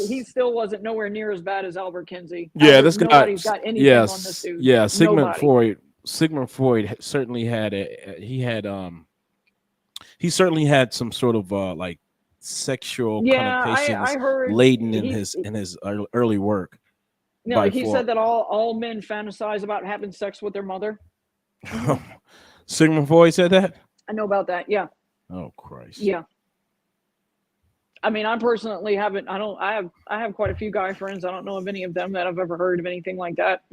He still wasn't nowhere near as bad as Albert Kinsey. Yeah, this guy. Nobody's got anything on this dude. Yeah, Sigmund Nobody. Freud. Sigmund Freud certainly had he certainly had some sort of like sexual connotations I heard laden in his early work. No, he said that all men fantasize about having sex with their mother. Sigmund Freud said that? I know about that. Yeah. Oh Christ. Yeah. I mean, I personally haven't. I have quite a few guy friends. I don't know of any of them that I've ever heard of anything like that.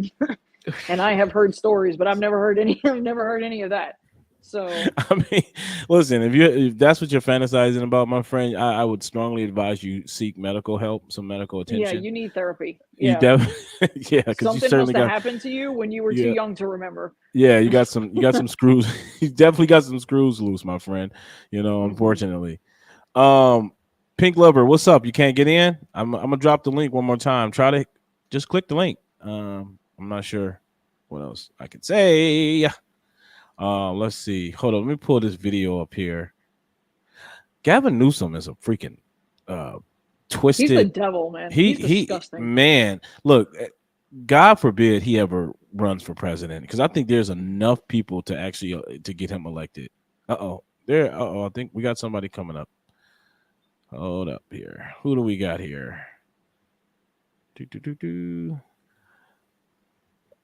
And I have heard stories, but I've never heard any. I've never heard any of that. So I mean, listen, if that's what you're fantasizing about, my friend, I would strongly advise you seek medical help, some medical attention. Yeah, you need therapy. Yeah, You yeah, because you certainly must have happened to you when you were too young to remember. Yeah, you got some screws. You definitely got some screws loose, my friend. You know, unfortunately. Pink Lover, what's up? You can't get in? I'm gonna drop the link one more time. Try to just click the link. I'm not sure what else I could say. Let's see. Hold on, let me pull this video up here. Gavin Newsom is a freaking twisted. He's the devil, man. He's disgusting. Man, look, God forbid he ever runs for president, because I think there's enough people to actually to get him elected. I think we got somebody coming up. Hold up here. Who do we got here?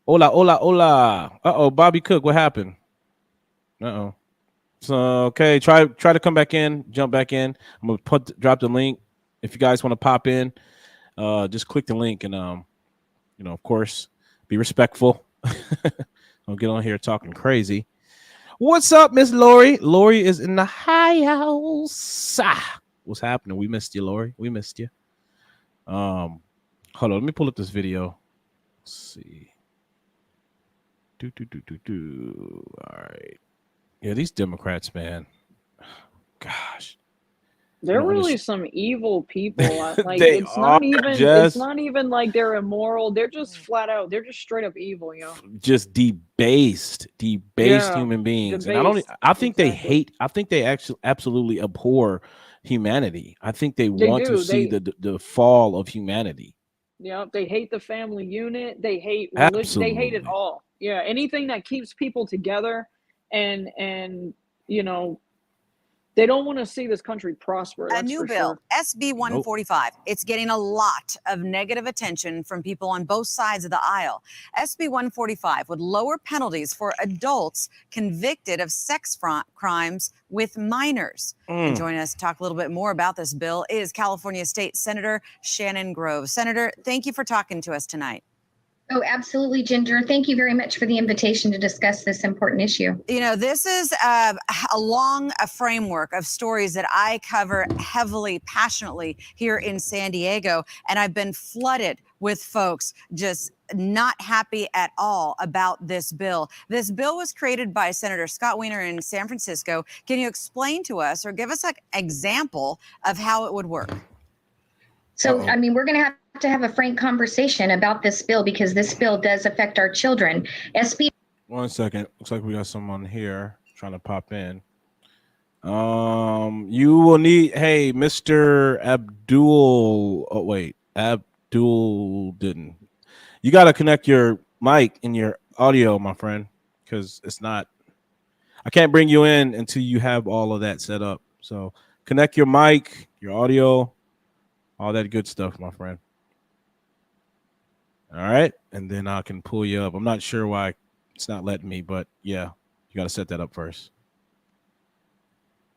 Hola. Bobby Cook, what happened? So okay, try to come back in, jump back in. I'm gonna drop the link. If you guys want to pop in, just click the link and of course, be respectful. Don't get on here talking crazy. What's up, Miss Lori? Lori is in the house. What's happening? We missed you, Lori. We missed you. Hold on, let me pull up this video. Let's see. All right. Yeah, these Democrats, man. Gosh. They're really some evil people. Like it's not even like they're immoral. They're just flat out. They're just straight up evil, you know. Just debased human beings. And I think they hate. I think they actually absolutely abhor humanity. I think they want to see the fall of humanity. Yeah, they hate the family unit. They hate religion. Absolutely. They hate it all. Yeah, anything that keeps people together, and they don't want to see this country prosper. A new bill, SB 145. It's getting a lot of negative attention from people on both sides of the aisle. SB 145 would lower penalties for adults convicted of sex crimes with minors. And joining us to talk a little bit more about this bill is California State Senator Shannon Grove. Senator, thank you for talking to us tonight. Oh, absolutely, Ginger. Thank you very much for the invitation to discuss this important issue. You know, this is a framework of stories that I cover heavily, passionately here in San Diego. And I've been flooded with folks just not happy at all about this bill. This bill was created by Senator Scott Wiener in San Francisco. Can you explain to us or give us an example of how it would work? So, I mean, we're going to have a frank conversation about this bill because this bill does affect our children. SB. 1 second. Looks like we got someone here trying to pop in. You will need, hey, Mr. Abdul. Oh, wait. Abdul didn't. You got to connect your mic and your audio, my friend, because it's not. I can't bring you in until you have all of that set up. So connect your mic, your audio, all that good stuff, my friend. All right. And then I can pull you up. I'm not sure why it's not letting me, but yeah, you got to set that up first.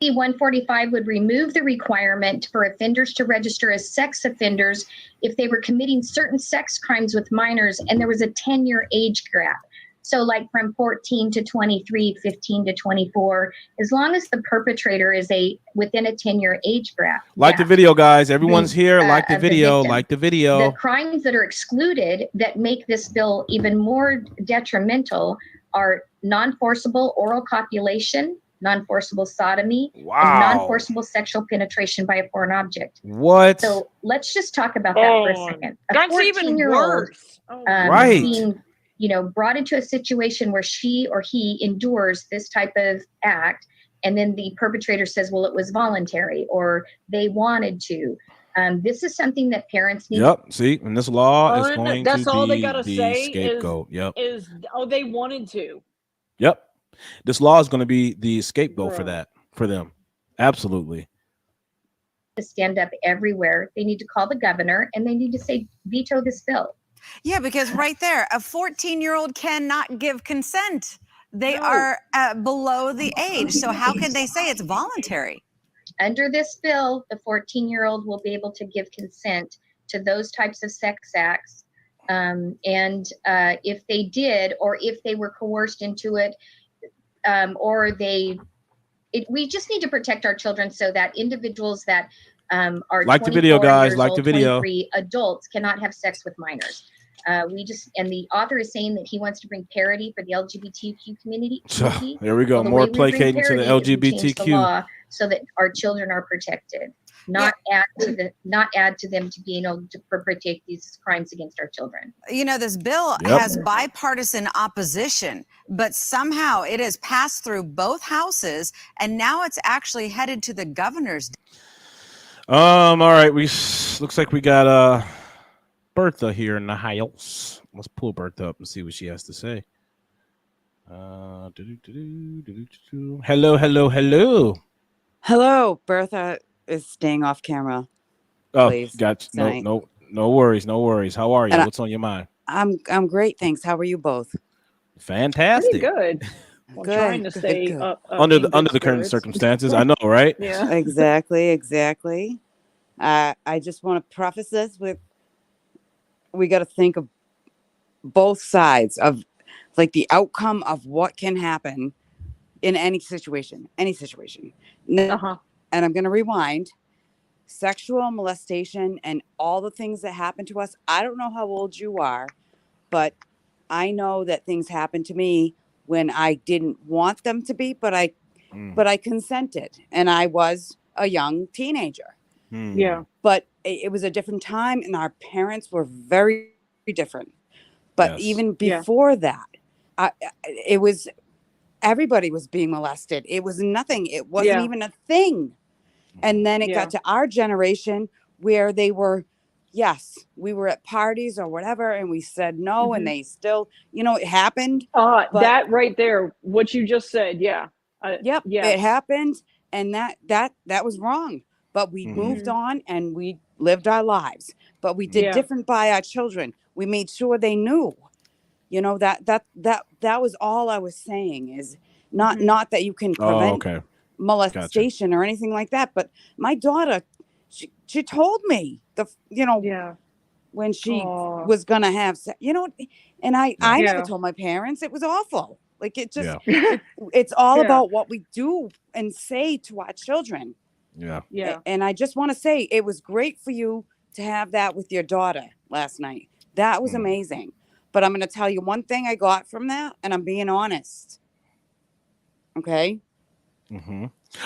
145 would remove the requirement for offenders to register as sex offenders if they were committing certain sex crimes with minors and there was a 10-year age gap. So like from 14 to 23, 15 to 24, as long as the perpetrator is within a 10-year age gap. Like the video, guys. Everyone's here. Like the video. Like the video. The crimes that are excluded that make this bill even more detrimental are non-forcible oral copulation, non-forcible sodomy, and non-forcible sexual penetration by a foreign object. What? So let's just talk about that for a second. That's even worse. Being brought into a situation where she or he endures this type of act, and then the perpetrator says, well, it was voluntary or they wanted to. This is something that parents need. Yep. See, and this law is And going that's to all they be gotta the say scapegoat. Yep. is they wanted to. Yep. This law is going to be the scapegoat for Bro. that, for them. Absolutely. To stand up everywhere. They need to call the governor and they need to say, veto this bill. Yeah, because right there, a 14-year-old cannot give consent. They No. are below the age. So how can they say it's voluntary? Under this bill, the 14-year-old will be able to give consent to those types of sex acts. If they did, or if they were coerced into it, we just need to protect our children so that individuals that are Like the video, 24 guys. years Like old, the video. 23 adults cannot have sex with minors. And the author is saying that he wants to bring parity for the LGBTQ community. There we go. Well, the More way we bring placating to the parity is we change the LGBTQ. law so that our children are protected, not add to them to being able to perpetrate these crimes against our children. This bill Yep. has bipartisan opposition, but somehow it has passed through both houses, and now it's actually headed to the governor's. All right. Looks like we got Bertha here in the house. Let's pull Bertha up and see what she has to say. Hello. Hello, Bertha is staying off camera. Oh, Please, gotcha. tonight. No worries. How are you? And What's on your mind? I'm great, thanks. How are you both? Fantastic. Pretty good. I'm Good, trying to good, stay good. up Under in the good current spirits. circumstances, I know, right? Yeah. Exactly. I just want to preface this with, we got to think of both sides of like the outcome of what can happen in any situation. Uh-huh. And I'm going to rewind. Sexual molestation and all the things that happen to us. I don't know how old you are, but I know that things happened to me when I didn't want them to be, but I consented, and I was a young teenager. Yeah. But it was a different time, and our parents were very different. But Yes. even before that, it was, everybody was being molested. It was nothing. It wasn't even a thing. And then it got to our generation where they were, yes, we were at parties or whatever, and we said no, and they still, it happened. But that right there, what you just said, yep, yes. it happened, and that was wrong. But we moved on and we lived our lives. But we did different by our children. We made sure they knew. That was all I was saying, is not that you can prevent molestation or anything like that. But my daughter, she told me when she was gonna have and I never told my parents. It was awful. Like it just it's all about what we do and say to our children. Yeah. And I just want to say, it was great for you to have that with your daughter last night. That was amazing. But I'm going to tell you one thing I got from that, and I'm being honest. Okay.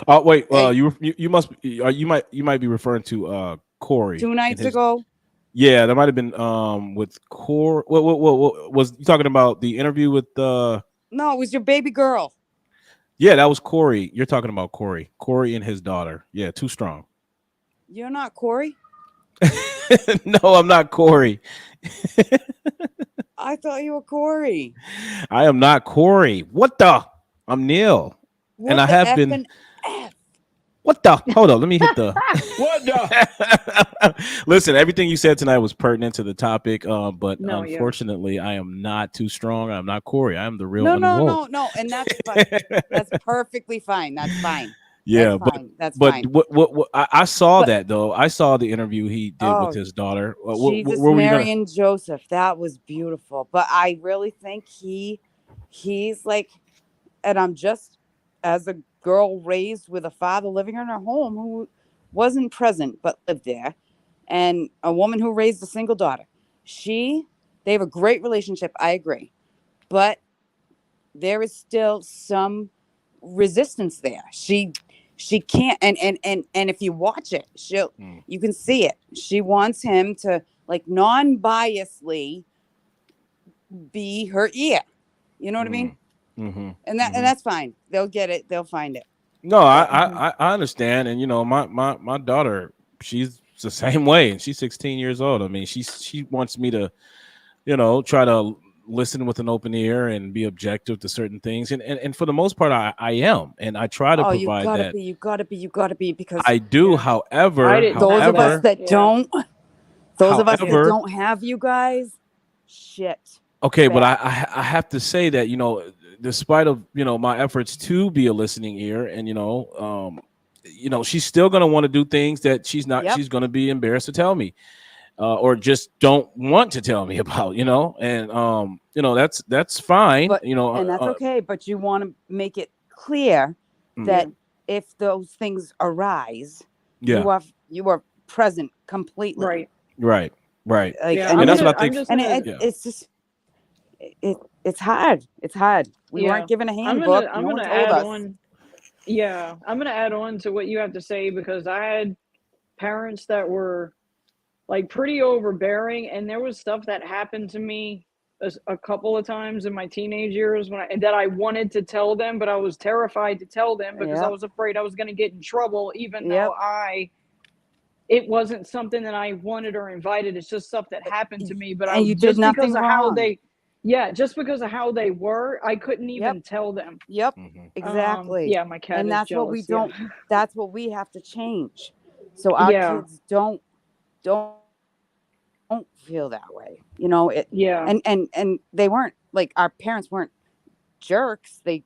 Oh wait, you might be referring to Corey. 2 nights ago. Yeah, that might have been with Corey. What was you talking about? The interview with No, it was your baby girl. Yeah, that was Corey. You're talking about Corey. Corey and his daughter. Yeah, Too Strong. You're not Corey? No, I'm not Corey. I thought you were Corey. I am not Corey. What the? I'm Neil. What and I have been. What the? Hold on. Let me hit the. What the? Listen, everything you said tonight was pertinent to the topic. But unfortunately, I am not Too Strong. I'm not Corey. I am the real. No. And that's perfectly fine. That's fine. Yeah, that's fine. What I saw that though. I saw the interview he did with his daughter. Jesus, Mary and Joseph. That was beautiful. But I really think he's like, and I'm just as a girl raised with a father living in her home who wasn't present but lived there, and a woman who raised a single daughter. They have a great relationship. I agree, but there is still some resistance there. She can't, and if you watch it, you can see it. She wants him to like non-biasly be her ear. You know what I mean? Mm-hmm. And that's fine. They'll get it. They'll find it. No, I understand, and my daughter, she's the same way, and she's 16 years old. I mean, she wants me to, try to listen with an open ear and be objective to certain things, and for the most part, I am, and I try to provide that. You gotta be because I do. However, those of us that don't, those of us that don't have you guys, shit. Okay, but I have to say that, despite of, my efforts to be a listening ear, and, she's still going to want to do things that she's going to be embarrassed to tell me, or just don't want to tell me about, and, that's fine, but, and that's okay. But you want to make it clear that if those things arise, you are present completely. Right. Like, and that's what I think. It's just, it's hard. It's hard. We weren't given a handbook. I'm gonna add on. Yeah, I'm gonna add on to what you have to say, because I had parents that were like pretty overbearing, and there was stuff that happened to me a couple of times in my teenage years that I wanted to tell them, but I was terrified to tell them because I was afraid I was going to get in trouble, even though it wasn't something that I wanted or invited. It's just stuff that happened to me, but you did nothing wrong. Just because of how they were, I couldn't even tell them. Yep, exactly. My cat. And is that's jealous, what we don't. That's what we have to change, so our kids don't feel that way. And they weren't like, our parents weren't jerks. They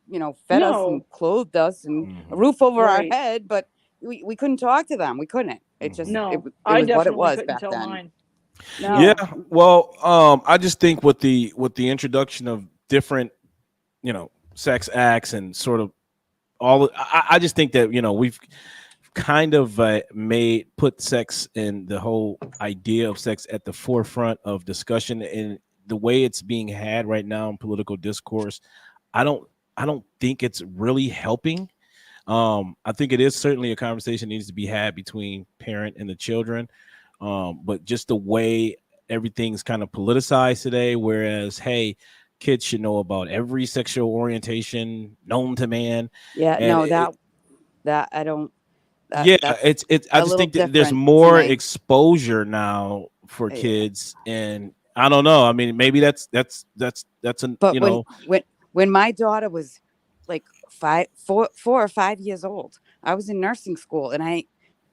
fed us and clothed us and a roof over our head, but we couldn't talk to them. We couldn't. It just it was what it was back then. Mine. No. Yeah, well, I just think with the introduction of different, sex acts and sort of all, I just think that we've kind of put sex and the whole idea of sex at the forefront of discussion, and the way it's being had right now in political discourse, I don't think it's really helping. I think it is certainly a conversation that needs to be had between parent and the children. But just the way everything's kind of politicized today, whereas, hey, kids should know about every sexual orientation known to man. Yeah, and no, that I don't. It's I just think that there's more exposure now for kids, and I don't know. I mean, maybe that's when my daughter was like 4 or 5 years old, I was in nursing school, and I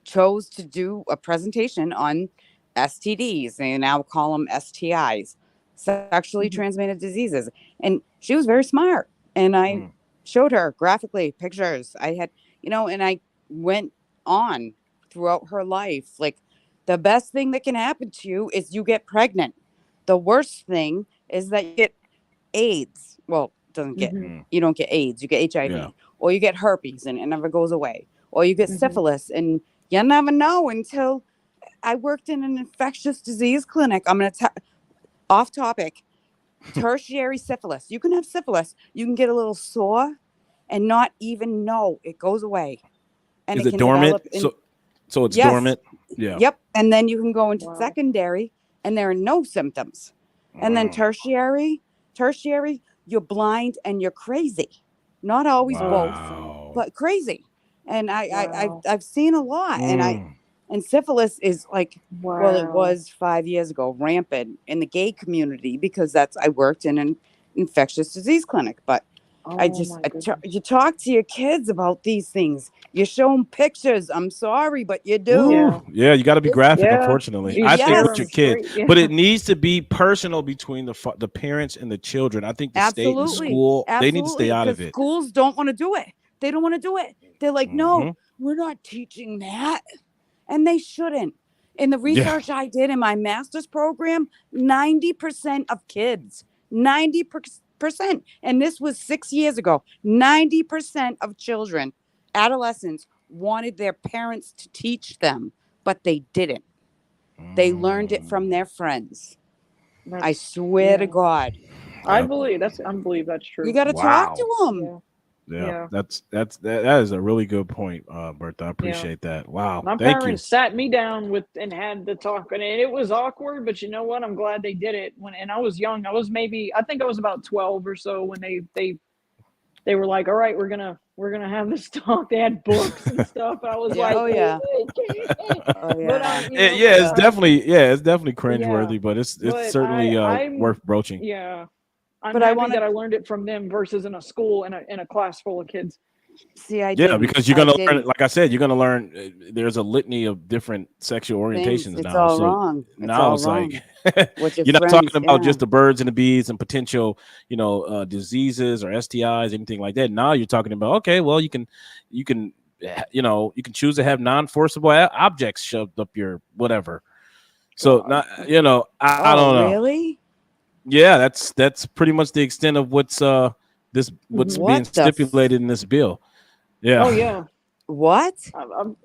chose to do a presentation on STDs. They now call them STIs, sexually transmitted diseases. And she was very smart. And I showed her graphically pictures. I had, and I went on throughout her life. Like, the best thing that can happen to you is you get pregnant. The worst thing is that you get AIDS. Well, you don't get AIDS, you get HIV, or you get herpes and it never goes away, or you get syphilis, and you never know until. I worked in an infectious disease clinic. I'm going to off topic. Tertiary syphilis. You can have syphilis. You can get a little sore and not even know it goes away. And is it dormant? So it's dormant. Yeah. Yep. And then you can go into secondary, and there are no symptoms. And then tertiary, you're blind and you're crazy. Not always both, but crazy. And I've seen a lot, and syphilis is like, well, it was 5 years ago, rampant in the gay community, because I worked in an infectious disease clinic. But you talk to your kids about these things. You show them pictures. I'm sorry, but you do. Yeah, you got to be graphic, unfortunately. I think with your kids. But it needs to be personal between the parents and the children. I think the state and school, they need to stay out of it. Schools don't want to do it. They don't want to do it. They're like, no, we're not teaching that. And they shouldn't. In the research I did in my master's program, 90% of kids, 90%, and this was 6 years ago, 90% of children, adolescents, wanted their parents to teach them, but they didn't. They learned it from their friends. I swear to God. I believe that's true. You got to talk to them. Yeah. That is a really good point, Bertha. I appreciate that. Wow. My Thank you. parents sat me down and had the talk, and it was awkward, but you know what? I'm glad they did it. And I was young. I think I was about 12 or so when they were like, all right, we're gonna have this talk. They had books and stuff. I was Yeah. like, Oh, yeah. But It's definitely cringeworthy, Yeah. but it's But certainly I'm worth broaching. yeah. I'm But I happy wanna- that I learned it from them versus in a school in a class full of kids. See, I Yeah, didn't. because you're gonna I learn, didn't. like I said, you're gonna learn. There's a litany of different sexual Things. orientations It's now. all So wrong. It's now all it's wrong. like With your you're not friends, talking about yeah. just the birds and the bees and potential, diseases or STIs, anything like that. Now you're talking about, okay, well, you can choose to have non-forcible objects shoved up your whatever. So not, I don't know. Really? Yeah, that's pretty much the extent of what's What being the stipulated in this bill. Yeah. Oh yeah. What? I'm,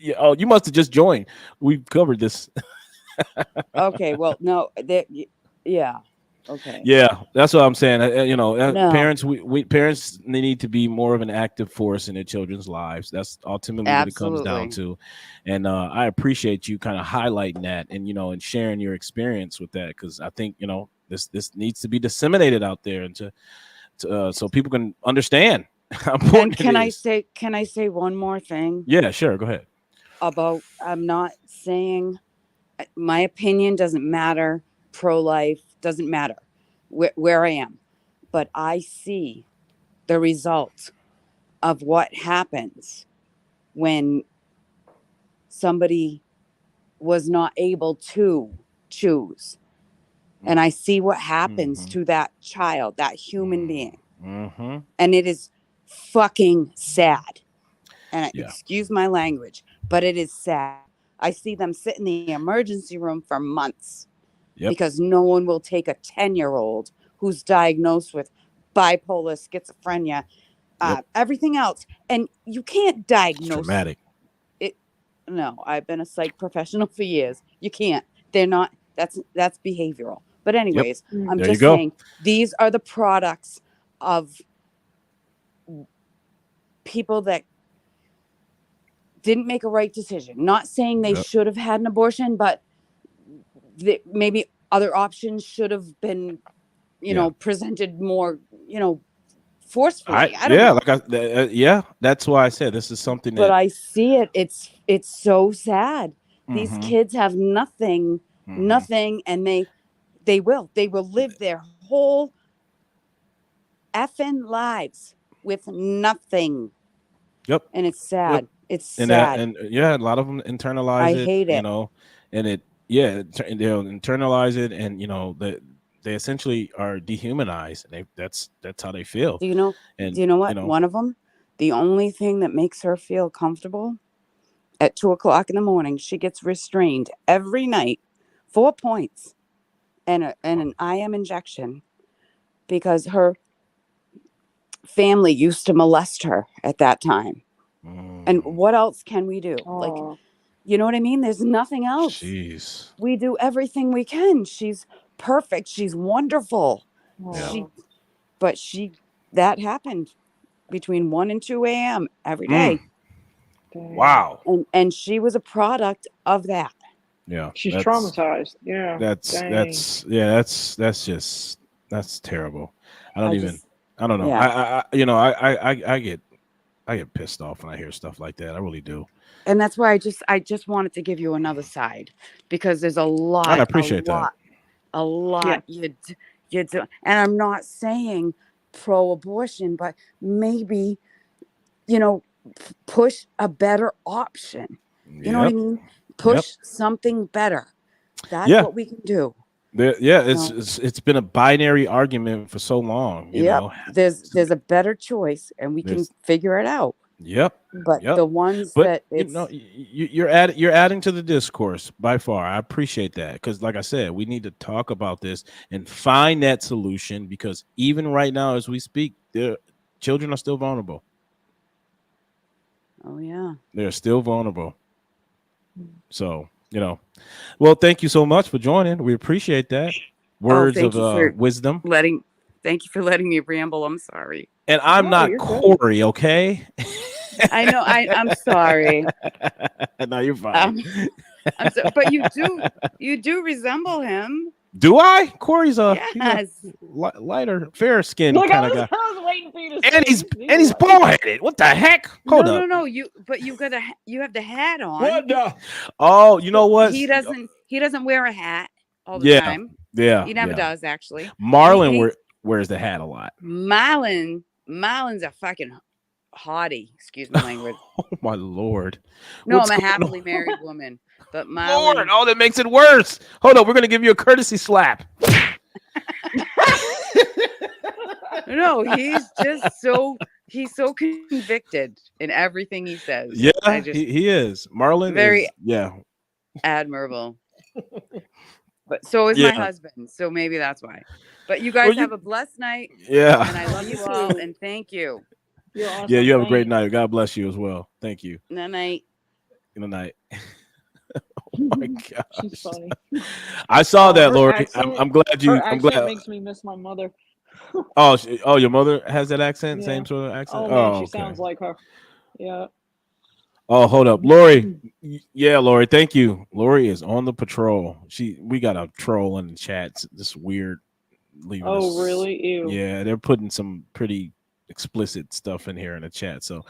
yeah. Oh, you must have just joined. We've covered this. Okay. Well, no. Yeah. Okay. Yeah, that's what I'm saying. No. Parents, we parents, they need to be more of an active force in their children's lives. That's ultimately what it comes down Absolutely. to. And I appreciate you kind of highlighting that and sharing your experience with that, because I think this needs to be disseminated out there and to so people can understand how important And it is. can I say one more thing Yeah, sure. Go ahead. about? I'm not saying my opinion doesn't matter. Pro-life doesn't matter where I am, but I see the result of what happens when somebody was not able to choose. And I see what happens to that child, that human being. Mm-hmm. And it is fucking sad. And Yeah. excuse my language, but it is sad. I see them sit in the emergency room for months because no one will take a 10-year-old who's diagnosed with bipolar, schizophrenia, everything else. And you can't diagnose. It's traumatic. No, I've been a psych professional for years. You can't. They're not. That's behavioral. But anyways, I'm There you just go. saying these are the products of people that didn't make a right decision. Not saying they should have had an abortion, but maybe other options should have been, presented more, forcefully. I don't know. That's why I said this is something But that. I see it. It's so sad. These Mhm. kids have nothing, and they will live their whole effing lives with nothing. Yep. And it's sad. It's sad. A lot of them internalize I it. hate it. And they'll internalize it, and they essentially are dehumanized. And that's how they feel. Do you know? And do you know what? One of them, the only thing that makes her feel comfortable, at 2:00 in the morning, she gets restrained every night, 4 points, and an IM injection, because her family used to molest her at that time. And what else can we do? Like, you know what I mean? There's nothing else. Jeez. We do everything we can. She's perfect. She's wonderful. Yeah. That happened between 1 and 2 a.m. every day. Wow. And she was a product of that. Yeah. She's traumatized. Yeah. That's terrible. I don't know. Yeah. I get pissed off when I hear stuff like that. I really do. And that's why I just wanted to give you another side, because there's a lot. I appreciate that. A lot you do. And I'm not saying pro-abortion, but maybe, push a better option. You know what I mean? Push something better. That's what we can do. It's been a binary argument for so long. You know, there's a better choice, and we can figure it out. But the ones that you're adding to the discourse by far. I appreciate that, because, like I said, we need to talk about this and find that solution, because even right now, as we speak, children are still vulnerable. Oh yeah, they're still vulnerable. So well, thank you so much for joining. We appreciate that. Words of wisdom. Thank you for letting me ramble. I'm sorry. And I'm No, not you're good. Corey, okay? I know. I'm sorry. No, you're fine. I'm so, but you do resemble him. Do I? Corey's he's a Yes. lighter, fair skinned Look, kind I of was, guy. I was waiting for you to And say he's bald headed. What the heck? Hold up. No. You have the hat on. What the? Oh, you know what? He doesn't wear a hat all the Yeah. time. Yeah. He never does, actually. Marlon wears the hat a lot. Marlon's a fucking hottie. Excuse my language. Oh my Lord. No, What's I'm a going happily on? married woman. But Marlon. Lord, oh, that makes it worse. Hold up, we're gonna give you a courtesy slap. No, he's so convicted in everything he says. Yeah, I just he is. Marlon very is, yeah. admirable. But so is Yeah. my husband. So maybe that's why. But you guys have a blessed night. Yeah. And I love you all and thank you. You're awesome. Yeah, you have a great night. God bless you as well. Thank you. Good night. Good night. Oh my God. She's funny. I saw that, Her Lori. accent- I'm glad you. Her I'm accent glad. makes me miss my mother. Oh, your mother has that accent, Yeah. same sort of accent. Oh man, she okay. sounds like her. Yeah. Oh, hold up, Lori. Yeah, Lori. Thank you. Lori is on the patrol. We got a troll in the chat. This weird. Oh really? Ew. Yeah, they're putting some pretty explicit stuff in here in the chat. So,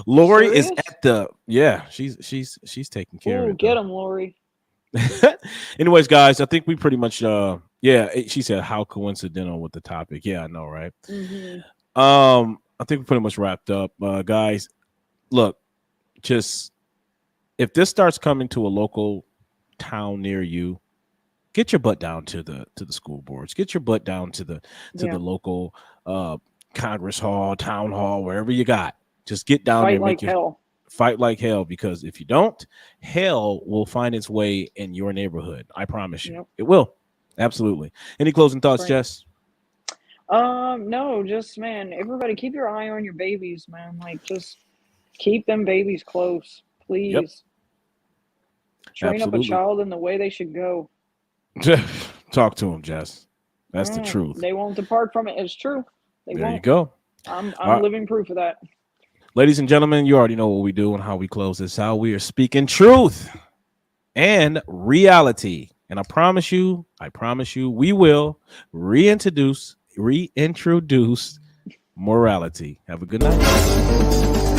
Lori is Serious? at the. Yeah, she's taking care of Ooh, it. get though. him, Lori. Anyways, guys, I think we pretty much she said how coincidental with the topic. Yeah, I know, right? Mm-hmm. I think we pretty much wrapped up. Guys, look, just if this starts coming to a local town near you, get your butt down to the school boards. Get your butt down to the local Congress hall, town hall, wherever you got. Just get down there and fight like hell, because if you don't, hell will find its way in your neighborhood. I promise you. Yep. It will. Absolutely. Any closing thoughts, Right. Jess? No, just man, everybody keep your eye on your babies, man. Like just keep them babies close, please. Yep. Train up a child in the way they should go. Talk to them, Jess. That's the truth. They won't depart from it. It's true. There you go. I'm living proof of that. Ladies and gentlemen, you already know what we do and how we close this out. We are speaking truth and reality. And I promise you, we will reintroduce morality. Have a good night.